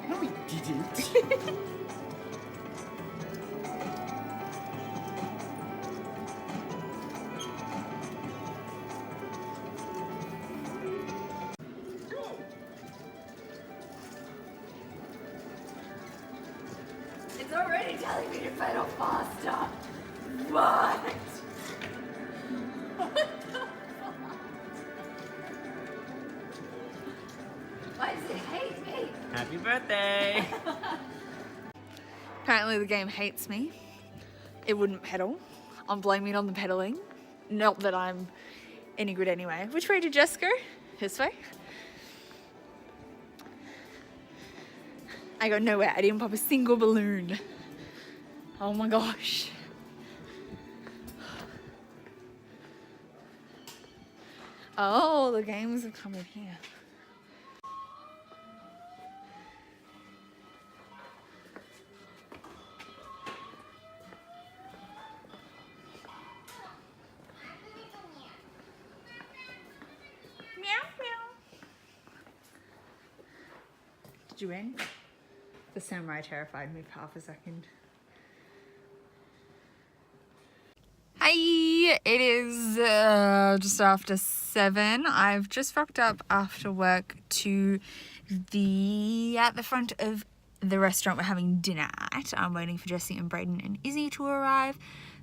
No, we didn't. It's already telling me to pedal faster. What? Why does it hate me? Happy birthday. Apparently the game hates me. It wouldn't pedal. I'm blaming it on the pedaling. Not that I'm any good anyway. Which way did Jess go? This way? I got nowhere. I didn't pop a single balloon. Oh my gosh. Oh, the games have come in here. Meow, meow. Did you win? The samurai terrified me for half a second. Hi, it is just after 7. I've just rocked up after work to at the front of the restaurant we're having dinner at. I'm waiting for Jessie and Brayden and Izzy to arrive.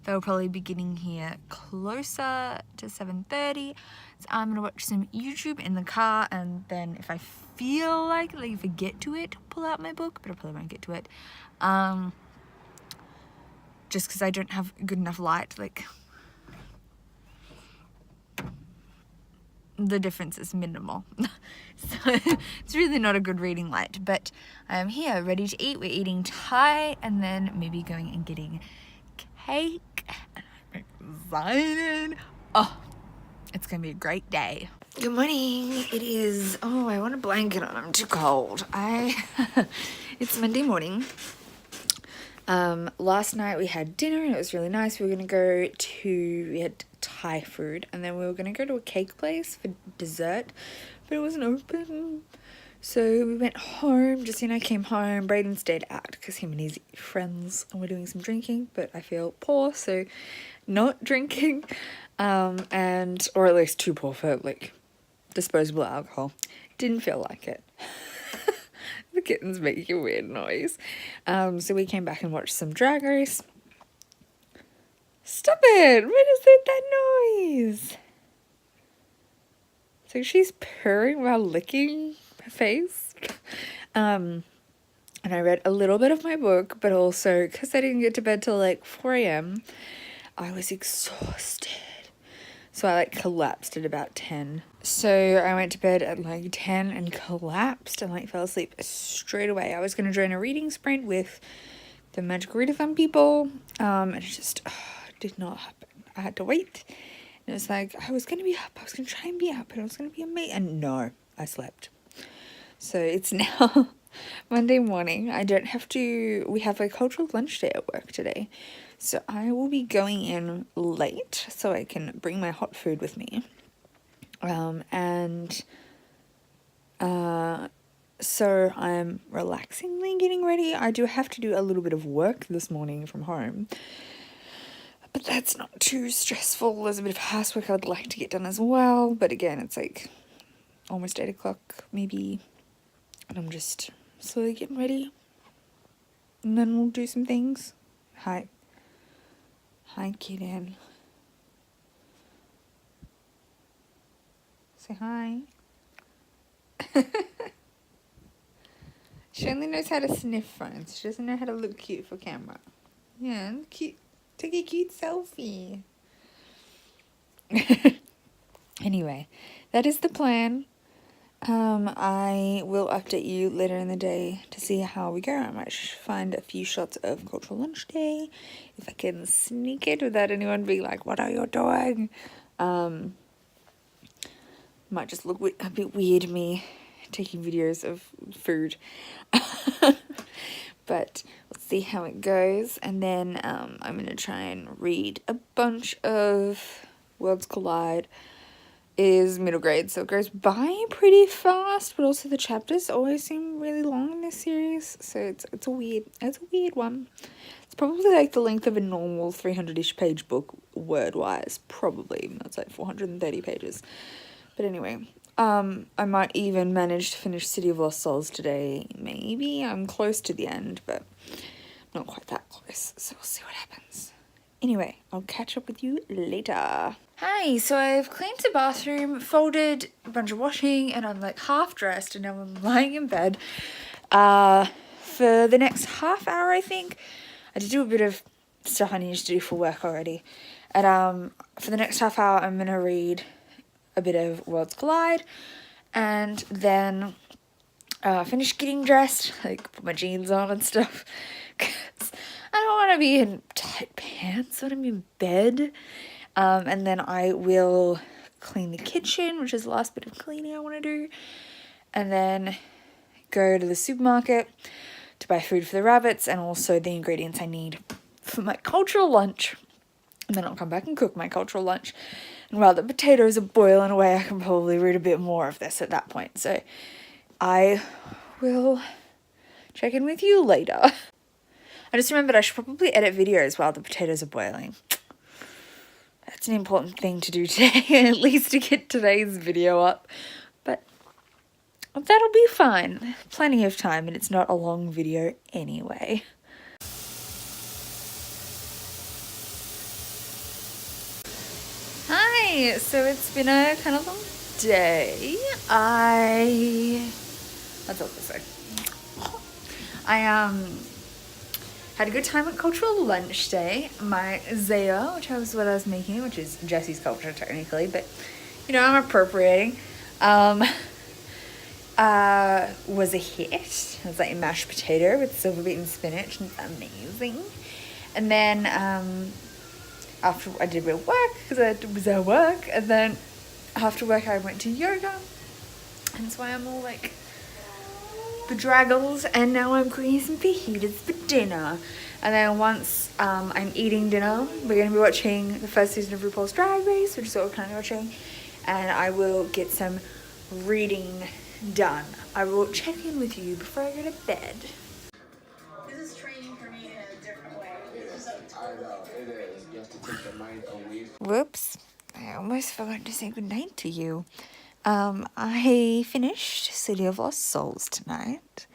They'll probably be getting here closer to 7:30. So I'm gonna watch some YouTube in the car, and then if I feel like it, if I get to it, pull out my book, but I probably won't get to it. Just because I don't have good enough light, like the difference is minimal. So it's really not a good reading light, but I'm here ready to eat. We're eating Thai and then maybe going and getting cake. week. And I'm excited. Oh, it's going to be a great day. Good morning. It is, I want a blanket on. I'm too cold. It's Monday morning. Last night we had dinner and it was really nice. We had Thai food, and then we were going to go to a cake place for dessert, but it wasn't open. So we went home. Jesse and I came home. Brayden stayed out because him and his friends were doing some drinking, but I feel poor, so not drinking, or at least too poor for like disposable alcohol. Didn't feel like it. The kitten's making a weird noise. So we came back and watched some Drag Race. Stop it! What is it, that noise? So she's purring while licking her face. And I read a little bit of my book, but also because I didn't get to bed till like 4 a.m. I was exhausted. So I like collapsed at about 10. So I went to bed at like 10 and collapsed and like fell asleep straight away. I was going to join a reading sprint with the Magic Read-a-Thon people. And it just did not happen. I had to wait. And it was like, I was going to be up. I was going to try and be up. And I was going to be a mate. And no, I slept. So it's now Monday morning. We have a cultural lunch day at work today. So I will be going in late so I can bring my hot food with me. So I'm relaxingly getting ready. I do have to do a little bit of work this morning from home, but that's not too stressful. There's a bit of housework I'd like to get done as well, but again, it's like almost 8 o'clock maybe, and I'm just slowly getting ready, and then we'll do some things. Hi kitten. Say hi. She only knows how to sniff phones. She doesn't know how to look cute for camera. Yeah, cute. Take a cute selfie. Anyway, that is the plan. I will update you later in the day to see how we go. I might find a few shots of Cultural Lunch Day if I can sneak it without anyone being like, what are you doing? Might just look a bit weird, me taking videos of food. But let's see how it goes. And then I'm going to try and read a bunch of Worlds Collide. It is middle grade, so it goes by pretty fast, but also the chapters always seem really long in this series, so it's a weird one. It's probably like the length of a normal 300-ish page book word-wise, probably. That's like 430 pages. But anyway, I might even manage to finish City of Lost Souls today, maybe. I'm close to the end, but not quite that close, so we'll see what happens. Anyway, I'll catch up with you later. Hi, so I've cleaned the bathroom, folded a bunch of washing, and I'm like half dressed, and now I'm lying in bed. For the next half hour, I think, I did do a bit of stuff I needed to do for work already. And for the next half hour, I'm gonna read a bit of Worlds Collide, and then finish getting dressed, like put my jeans on and stuff, because I don't want to be in tight pants when I'm in bed. And then I will clean the kitchen, which is the last bit of cleaning I want to do, and then go to the supermarket to buy food for the rabbits and also the ingredients I need for my cultural lunch. And then I'll come back and cook my cultural lunch. And while the potatoes are boiling away, I can probably read a bit more of this at that point. So I will check in with you later. I just remembered I should probably edit videos while the potatoes are boiling. That's an important thing to do today, at least to get today's video up. But that'll be fine. Plenty of time, and it's not a long video anyway. Hi! So it's been a kind of long day. That's all to say. I had a good time at Cultural Lunch Day. My Zaya, which was what I was making, which is Jesse's culture technically, but you know, I'm appropriating, was a hit. It was like a mashed potato with silver beet and spinach, and it's amazing. And then after I did a bit of work, because I was at work, and then after work I went to yoga, and that's why I'm all like bedraggled, and now I'm cooking some fajitas for dinner. And then once I'm eating dinner, we're going to be watching the first season of RuPaul's Drag Race, which is what we're currently watching, and I will get some reading done. I will check in with you before I go to bed. This is training for me in a different way. I know, it is. You have to take the mind away. Whoops, I almost forgot to say goodnight to you. I finished City of Lost Souls tonight.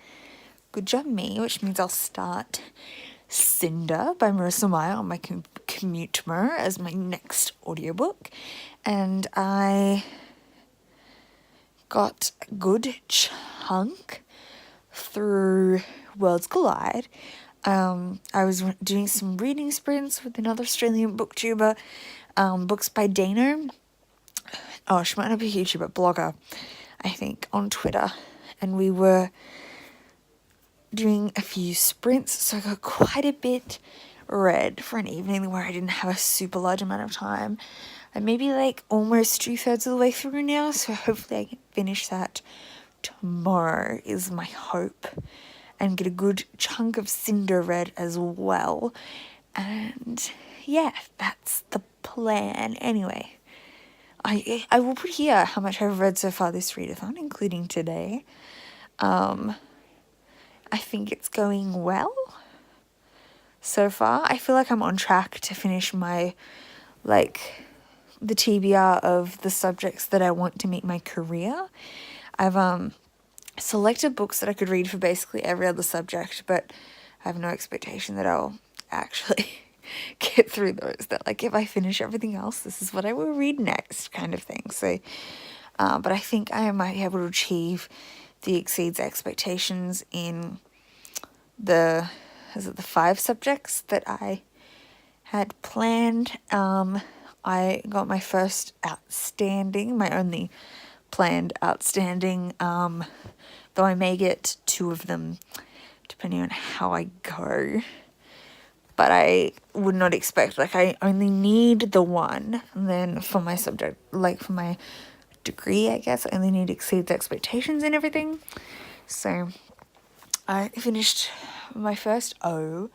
Good job me, which means I'll start Cinder by Marissa Meyer on my commute tomorrow as my next audiobook. And I got a good chunk through Worlds Collide. I was doing some reading sprints with another Australian booktuber, Books by Dano. Oh, she might not be a YouTuber, blogger, I think, on Twitter. And we were doing a few sprints, so I got quite a bit read for an evening where I didn't have a super large amount of time. I'm maybe like almost 2/3 of the way through now, so hopefully I can finish that tomorrow is my hope, and get a good chunk of Cinder read as well. And yeah, that's the plan. Anyway, I will put here how much I've read so far this read-a-thon, including today. I think it's going well so far. I feel like I'm on track to finish my, the TBR of the subjects that I want to make my career. I've selected books that I could read for basically every other subject, but I have no expectation that I'll actually get through those. That, like, if I finish everything else, this is what I will read next, kind of thing. So, but I think I might be able to achieve the exceeds expectations in the 5 subjects that I had planned. I got my first outstanding, my only planned outstanding, though I may get 2 of them depending on how I go. But I would not expect, I only need the 1, and then for my subject, for my degree, I guess, I only need exceeds expectations and everything. So I finished my first O,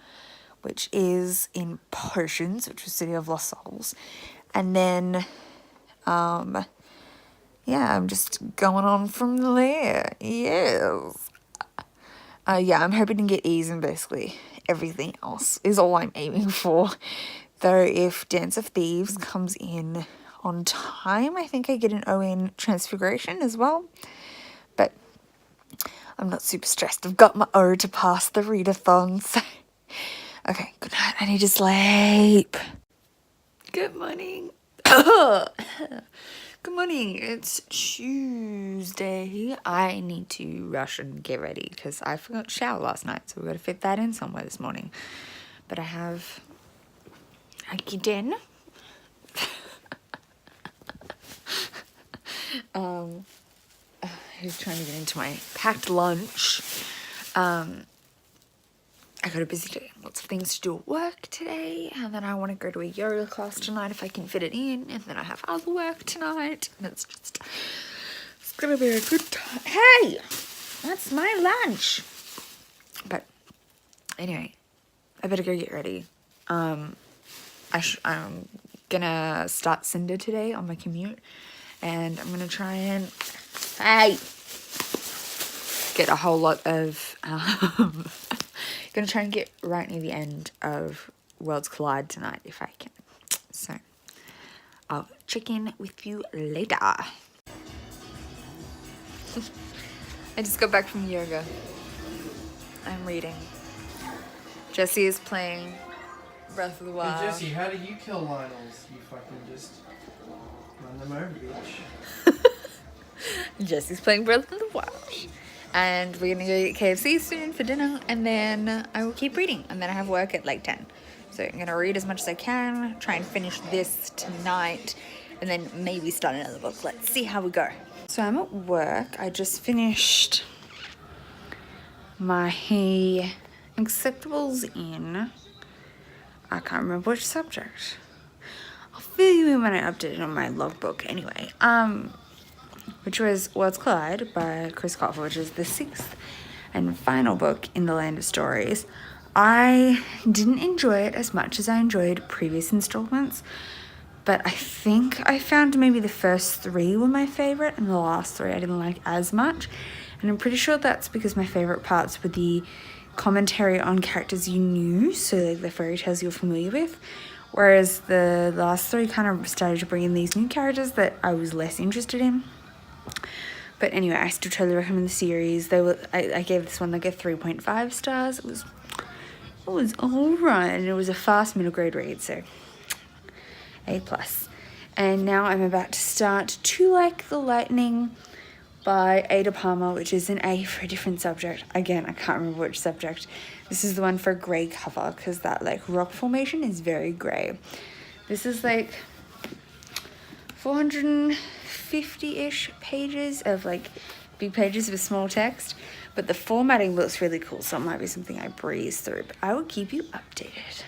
which is in Potions, which was City of Lost Souls. And then, yeah, I'm just going on from there. Yes. I'm hoping to get E's in basically everything else is all I'm aiming for. Though if Dance of Thieves comes in on time, I think I get an O in Transfiguration as well. But I'm not super stressed. I've got my O to pass the read-a-thon, so... Okay, good night. I need to sleep. Good morning. Good morning. It's Tuesday. I need to rush and get ready because I forgot to shower last night, so we've got to fit that in somewhere this morning. But I get in. Who's trying to get into my packed lunch. I got a busy day, lots of things to do at work today, and then I want to go to a yoga class tonight if I can fit it in, and then I have other work tonight, and it's gonna be a good time. Hey, that's my lunch. But anyway, I better go get ready. I'm gonna start Cinder today on my commute, and I'm gonna try and get a whole lot of gonna try and get right near the end of Worlds Collide tonight if I can. So I'll check in with you later. I just got back from yoga. I'm reading. Jesse is playing Breath of the Wild. Hey Jesse, how do you kill Lionels? You fucking just run them over, bitch. Jesse's playing Breath of the Wild. And we're gonna go get KFC soon for dinner, and then I will keep reading, and then I have work at 10. So I'm gonna read as much as I can, try and finish this tonight, and then maybe start another book. Let's see how we go. So I'm at work. I just finished my acceptables in, I can't remember which subject. fill you in when I updated on my logbook anyway. Which was Worlds Collide by Chris Colfer, which is the 6th and final book in the Land of Stories. I didn't enjoy it as much as I enjoyed previous installments, but I think I found maybe the first 3 were my favorite and the last 3 I didn't like as much. And I'm pretty sure that's because my favorite parts were the commentary on characters you knew, so like the fairy tales you're familiar with, whereas the last 3 kind of started to bring in these new characters that I was less interested in. But anyway, I still totally recommend the series. I gave this one like a 3.5 stars. It was alright, and it was a fast middle grade read, so A+. And now I'm about to start To Like the Lightning by Ada Palmer, which is an A for a different subject. Again, I can't remember which subject. This is the one for grey cover, because that like rock formation is very grey. This is like 450-ish pages of like big pages with small text, but the formatting looks really cool, so it might be something I breeze through, but I will keep you updated.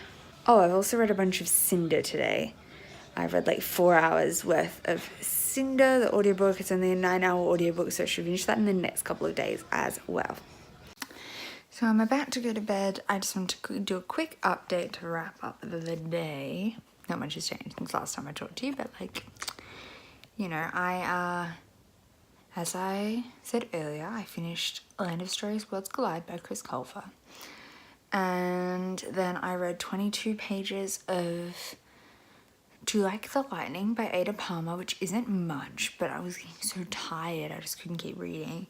Oh, I've also read a bunch of Cinder today. I've read like 4 hours worth of Cinder, the audiobook. It's only a 9-hour audiobook, so I should finish that in the next couple of days as well. So I'm about to go to bed. I just want to do a quick update to wrap up the day. Not much has changed since last time I talked to you, but like, you know, as I said earlier, I finished Land of Stories, Worlds Collide by Chris Colfer. And then I read 22 pages of To Like the Lightning by Ada Palmer, which isn't much, but I was getting so tired, I just couldn't keep reading.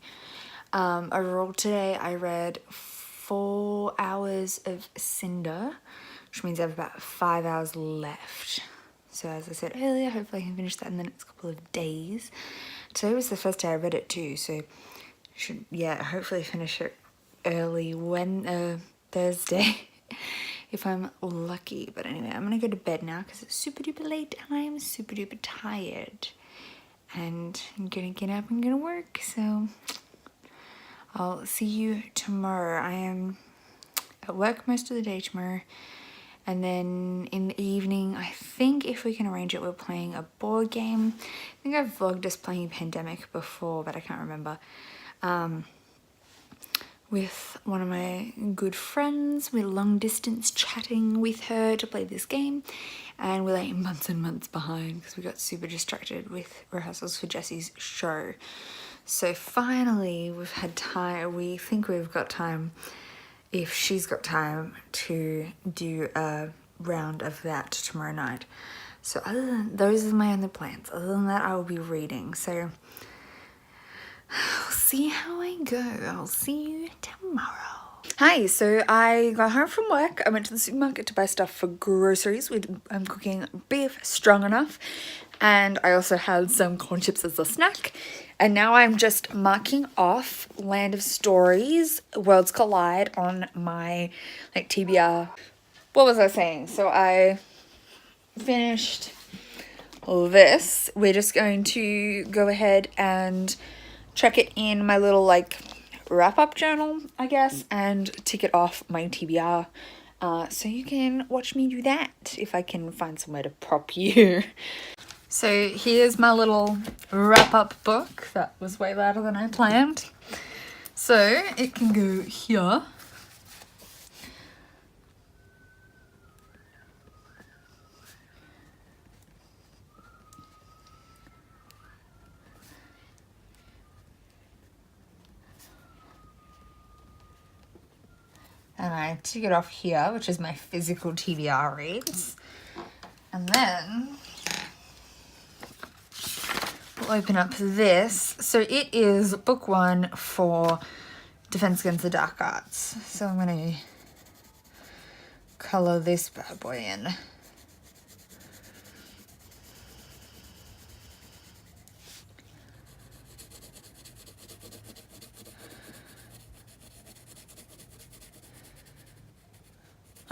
Overall today I read 4 hours of Cinder, which means I have about 5 hours left. So as I said earlier, hopefully I can finish that in the next couple of days. Today was the first day I read it too, so should, yeah, hopefully finish it early Thursday if I'm lucky. But anyway, I'm gonna go to bed now because it's super duper late and I am super duper tired. And I'm gonna get up and gonna work, so I'll see you tomorrow. I am at work most of the day tomorrow. And then in the evening, I think if we can arrange it, we're playing a board game. I think I've vlogged us playing Pandemic before, but I can't remember. With one of my good friends. We're long distance chatting with her to play this game. And we're like months and months behind because we got super distracted with rehearsals for Jessie's show. So finally we've had time, we think we've got time, if she's got time, to do a round of that tomorrow night. So other than, those are my other plans. Other than that, I will be reading. So I'll see how I go. I'll see you tomorrow. Hi, so I got home from work. I went to the supermarket to buy stuff for groceries. I'm cooking beef stroganoff, and I also had some corn chips as a snack. And now I'm just marking off Land of Stories, Worlds Collide on my like TBR. What was I saying? So I finished this. We're just going to go ahead and check it in my little like wrap-up journal, I guess, and tick it off my TBR. So you can watch me do that if I can find somewhere to prop you. So here's my little wrap-up book. That was way louder than I planned. So it can go here. And I took it off here, which is my physical TBR reads. And then we'll open up this. So it is book 1 for Defense Against the Dark Arts. So I'm going to colour this bad boy in.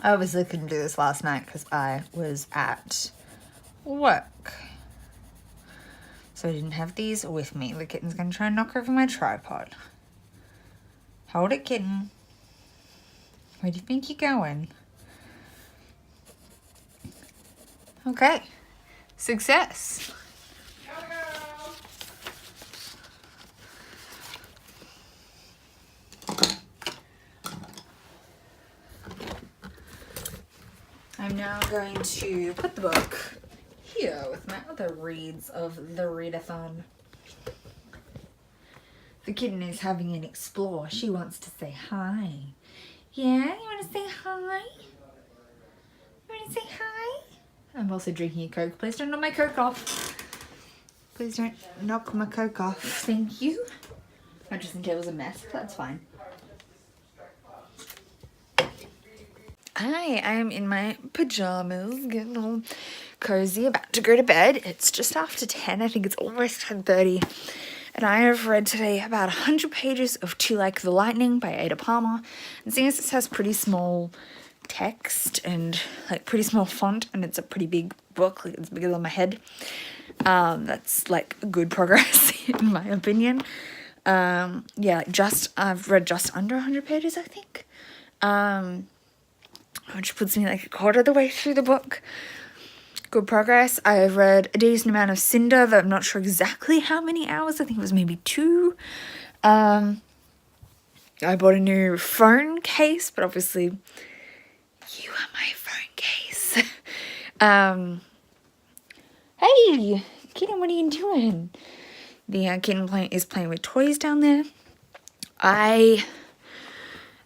I obviously couldn't do this last night because I was at work. So I didn't have these with me. The kitten's going to try and knock over my tripod. Hold it, kitten. Where do you think you're going? Okay. Success. I'm now going to put the book here with my other reads of the Read-a-Thon. The kitten is having an explore. She wants to say hi. Yeah, you want to say hi? You want to say hi? I'm also drinking a Coke. Please don't knock my Coke off. Please don't knock my Coke off. Thank you. I just think it was a mess. That's fine. Hi, I'm in my pajamas, getting all cozy, about to go to bed. It's just after 10. I think it's almost 10:30. And I have read today about 100 pages of To Like the Lightning by Ada Palmer. And seeing as this has pretty small text and like pretty small font, and it's a pretty big book, like it's bigger than my head, that's like good progress in my opinion. Yeah, I've read just under 100 pages, I think. Which puts me like a quarter of the way through the book. Good progress. I've read a decent amount of Cinder, though I'm not sure exactly how many hours. I think it was maybe 2. I bought a new phone case, but obviously you are my phone case. Hey, kitten, what are you doing? The kitten is playing with toys down there. I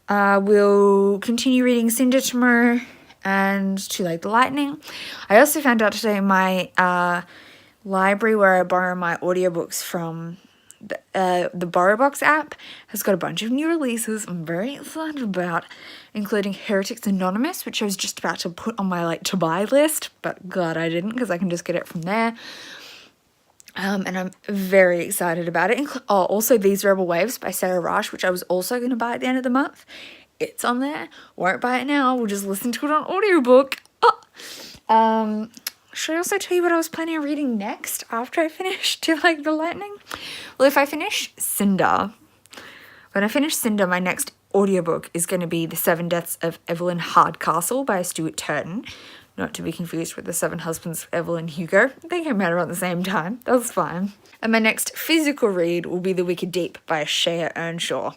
will continue reading Cinder tomorrow and To Like the Lightning. I also found out today my library where I borrow my audiobooks from, the BorrowBox app, has got a bunch of new releases I'm very excited about, including Heretics Anonymous, which I was just about to put on my to buy list, but glad I didn't because I can just get it from there. And I'm very excited about it. Also These Rebel Waves by Sarah Rush, which I was also going to buy at the end of the month. It's on there. Won't buy it now. We'll just listen to it on audiobook. Oh. Should I also tell you what I was planning on reading next after I finish To Like the Lightning? Well, if I finish Cinder, when I finish Cinder, my next audiobook is going to be The 7 Deaths of Evelyn Hardcastle by Stuart Turton. Not to be confused with The 7 Husbands of Evelyn Hugo. They came out around the same time. That's fine. And my next physical read will be The Wicked Deep by Shea Earnshaw.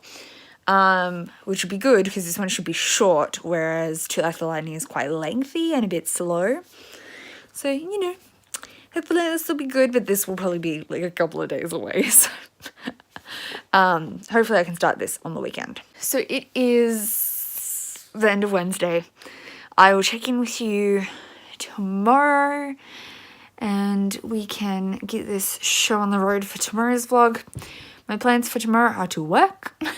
Which would be good because this one should be short, whereas To Like the Lightning is quite lengthy and a bit slow. So, you know, hopefully this will be good, but this will probably be like a couple of days away. So, hopefully I can start this on the weekend. So it is the end of Wednesday. I will check in with you tomorrow and we can get this show on the road for tomorrow's vlog. My plans for tomorrow are to work, work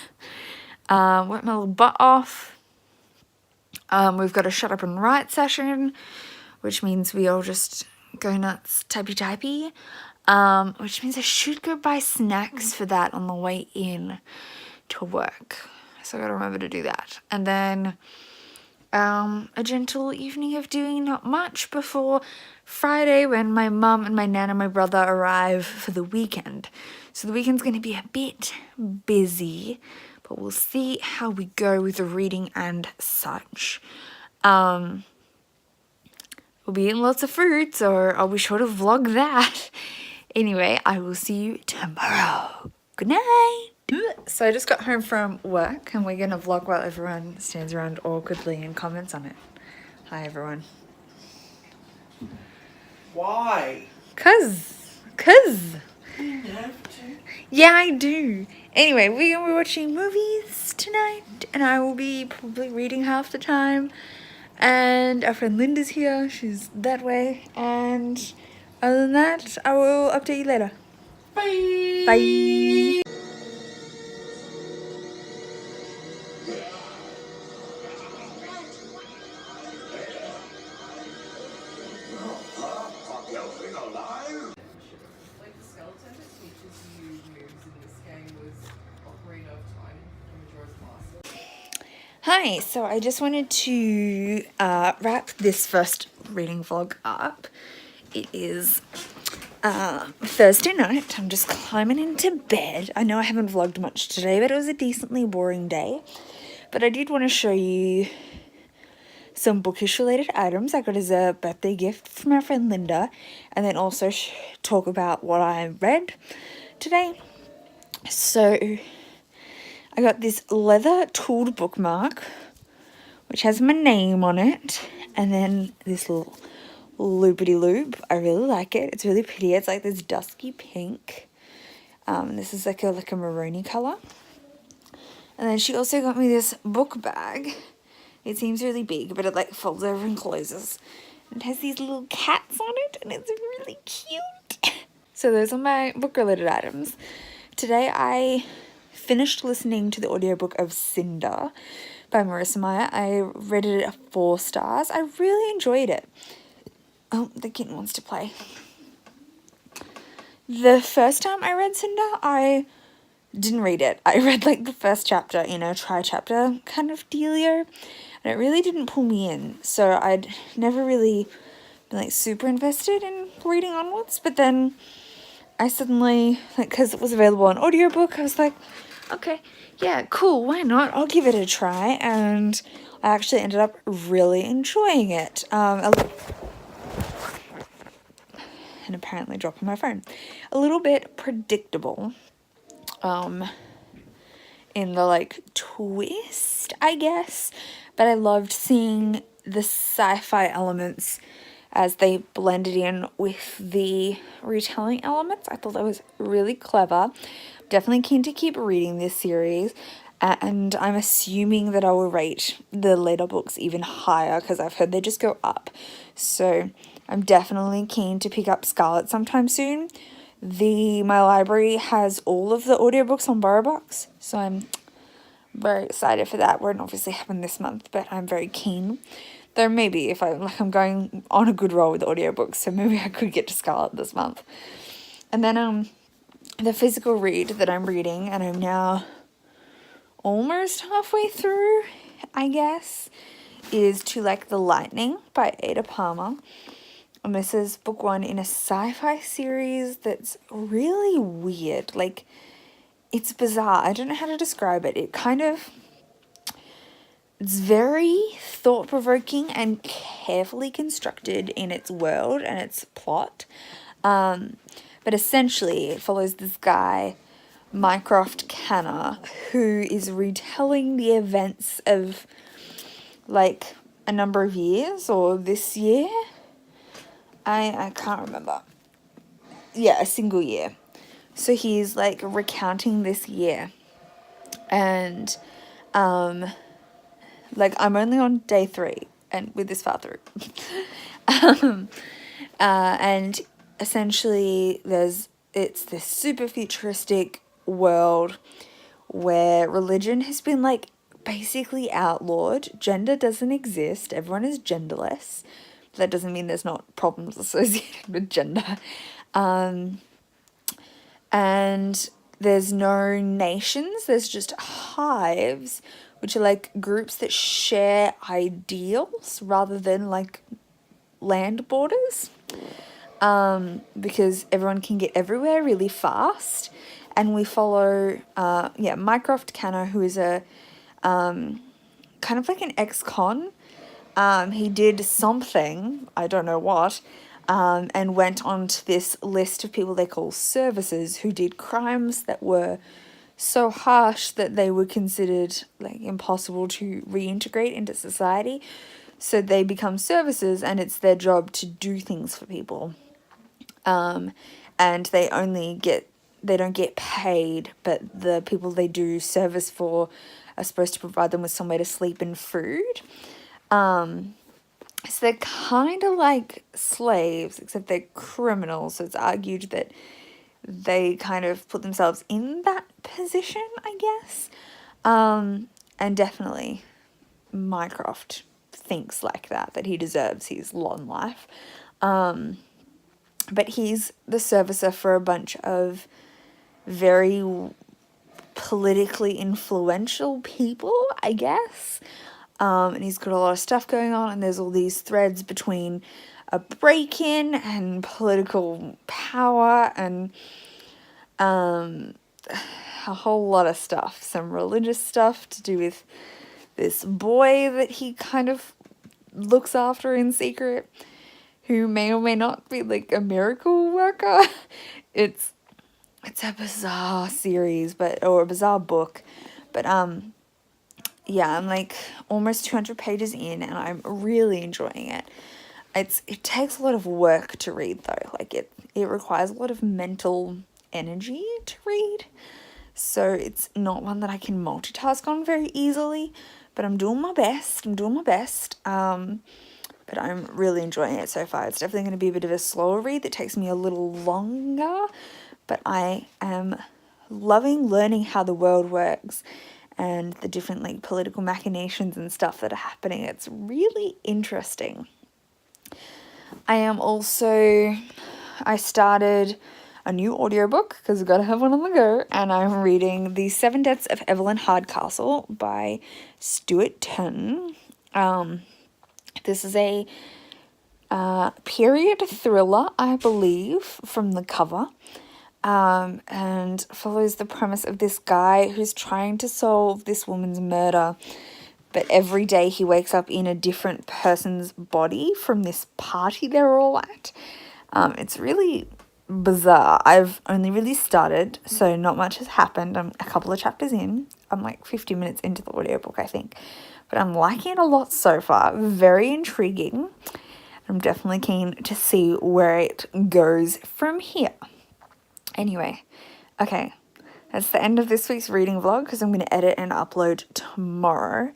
my little butt off. We've got a shut up and write session, which means we all just go nuts typey, which means I should go buy snacks for that on the way in to work. So I gotta remember to do that. And then a gentle evening of doing not much before Friday when my mum and my nan and my brother arrive for the weekend. So the weekend's going to be a bit busy, but we'll see how we go with the reading and such. We'll be eating lots of fruits, or I'll be sure to vlog that. Anyway, I will see you tomorrow. Good night. So I just got home from work and we're going to vlog while everyone stands around awkwardly and comments on it. Hi everyone. Why? Cause. You have to. Yeah, I do. Anyway, we're going to be watching movies tonight and I will be probably reading half the time. And our friend Linda's here. She's that way. And other than that, I will update you later. Bye. Bye. Like the skeleton that teaches you moves in this game was Ocarina of Time from Majora's Mask. Hi, so I just wanted to wrap this first reading vlog up. It is Thursday night. I'm just climbing into bed. I know I haven't vlogged much today, but it was a decently boring day. But I did want to show you some bookish related items I got as a birthday gift from my friend Linda, and then also talk about what I read today. So I got this leather tooled bookmark which has my name on it, and then this little loopity-loop. I really like it. It's really pretty. It's like this dusky pink. This is like a maroony colour. And then she also got me this book bag. It seems really big, but it like folds over and closes. It has these little cats on it, and it's really cute. So those are my book-related items. Today I finished listening to the audiobook of Cinder by Marissa Meyer. I rated it a 4 stars. I really enjoyed it. Oh, the kitten wants to play. The first time I read Cinder, I didn't read it. I read like the first chapter, tri-chapter kind of dealio, and it really didn't pull me in. So I'd never really been like super invested in reading onwards, but then I suddenly, because it was available on audiobook, I was like, okay, yeah, cool, why not? I'll give it a try, and I actually ended up really enjoying it. And apparently dropping my phone. A little bit predictable, in the twist, I guess, but I loved seeing the sci-fi elements as they blended in with the retelling elements. I thought that was really clever. Definitely keen to keep reading this series, and I'm assuming that I will rate the later books even higher because I've heard they just go up. So I'm definitely keen to pick up Scarlet sometime soon. My library has all of the audiobooks on BorrowBox, so I'm very excited for that. Won't obviously happen this month, but I'm very keen. Though maybe if I'm going on a good roll with audiobooks, so maybe I could get to Scarlet this month. And then the physical read that I'm reading, and I'm now almost halfway through, I guess, is To Like the Lightning by Ada Palmer. And this is book 1 in a sci-fi series that's really weird. It's bizarre. I don't know how to describe it. It's very thought-provoking and carefully constructed in its world and its plot. But essentially, it follows this guy, Mycroft Canner, who is retelling the events of, a number of years, or this year. I can't remember. Yeah, a single year. So he's, recounting this year. And, I'm only on day 3 and with this far through. And essentially it's this super futuristic world where religion has been basically outlawed. Gender doesn't exist. Everyone is genderless. That doesn't mean there's not problems associated with gender. And there's no nations. There's just hives, which are groups that share ideals rather than land borders, because everyone can get everywhere really fast. And we follow Mycroft Canner, who is a kind of an ex-con. He did something, I don't know what, and went on to this list of people they call services who did crimes that were so harsh that they were considered impossible to reintegrate into society. So they become services, and it's their job to do things for people. And they don't get paid, but the people they do service for are supposed to provide them with somewhere to sleep and food. So they're kind of like slaves, except they're criminals. So it's argued that they kind of put themselves in that position, I guess. And definitely Mycroft thinks that he deserves his long life. But he's the servicer for a bunch of very politically influential people, I guess. And he's got a lot of stuff going on, and there's all these threads between a break-in and political power and a whole lot of stuff. Some religious stuff to do with this boy that he kind of looks after in secret, who may or may not be like a miracle worker. It's a bizarre series, or a bizarre book, but yeah, I'm like almost 200 pages in and I'm really enjoying it. It takes a lot of work to read though. Like it requires a lot of mental energy to read. So it's not one that I can multitask on very easily, but I'm doing my best. But I'm really enjoying it so far. It's definitely going to be a bit of a slower read that takes me a little longer, but I am loving learning how the world works and the different like political machinations and stuff that are happening. It's really interesting. I started a new audiobook because I've got to have one on the go, and I'm reading The 7 Deaths of Evelyn Hardcastle by Stuart Turton. This is a period thriller, I believe, from the cover, and follows the premise of this guy who's trying to solve this woman's murder, but every day he wakes up in a different person's body from this party they're all at. It's really bizarre. I've only really started, so not much has happened. I'm a couple of chapters in. I'm like 50 minutes into the audiobook, I think. But I'm liking it a lot so far. Very intriguing. I'm definitely keen to see where it goes from here. Anyway, okay. That's the end of this week's reading vlog because I'm going to edit and upload tomorrow.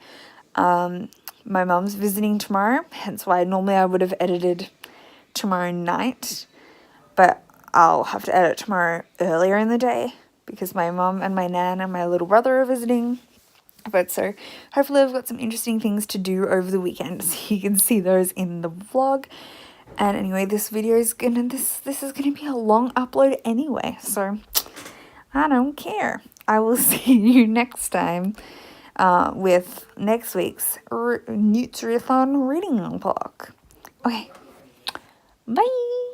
My mum's visiting tomorrow, hence why normally I would have edited tomorrow night, but I'll have to edit tomorrow earlier in the day because my mum and my nan and my little brother are visiting. But so hopefully I've got some interesting things to do over the weekend, so you can see those in the vlog. And anyway, this video is this is gonna be a long upload anyway, so I don't care. I will see you next time with next week's N.E.W.Ts Read-a-Thon reading vlog. Okay, bye.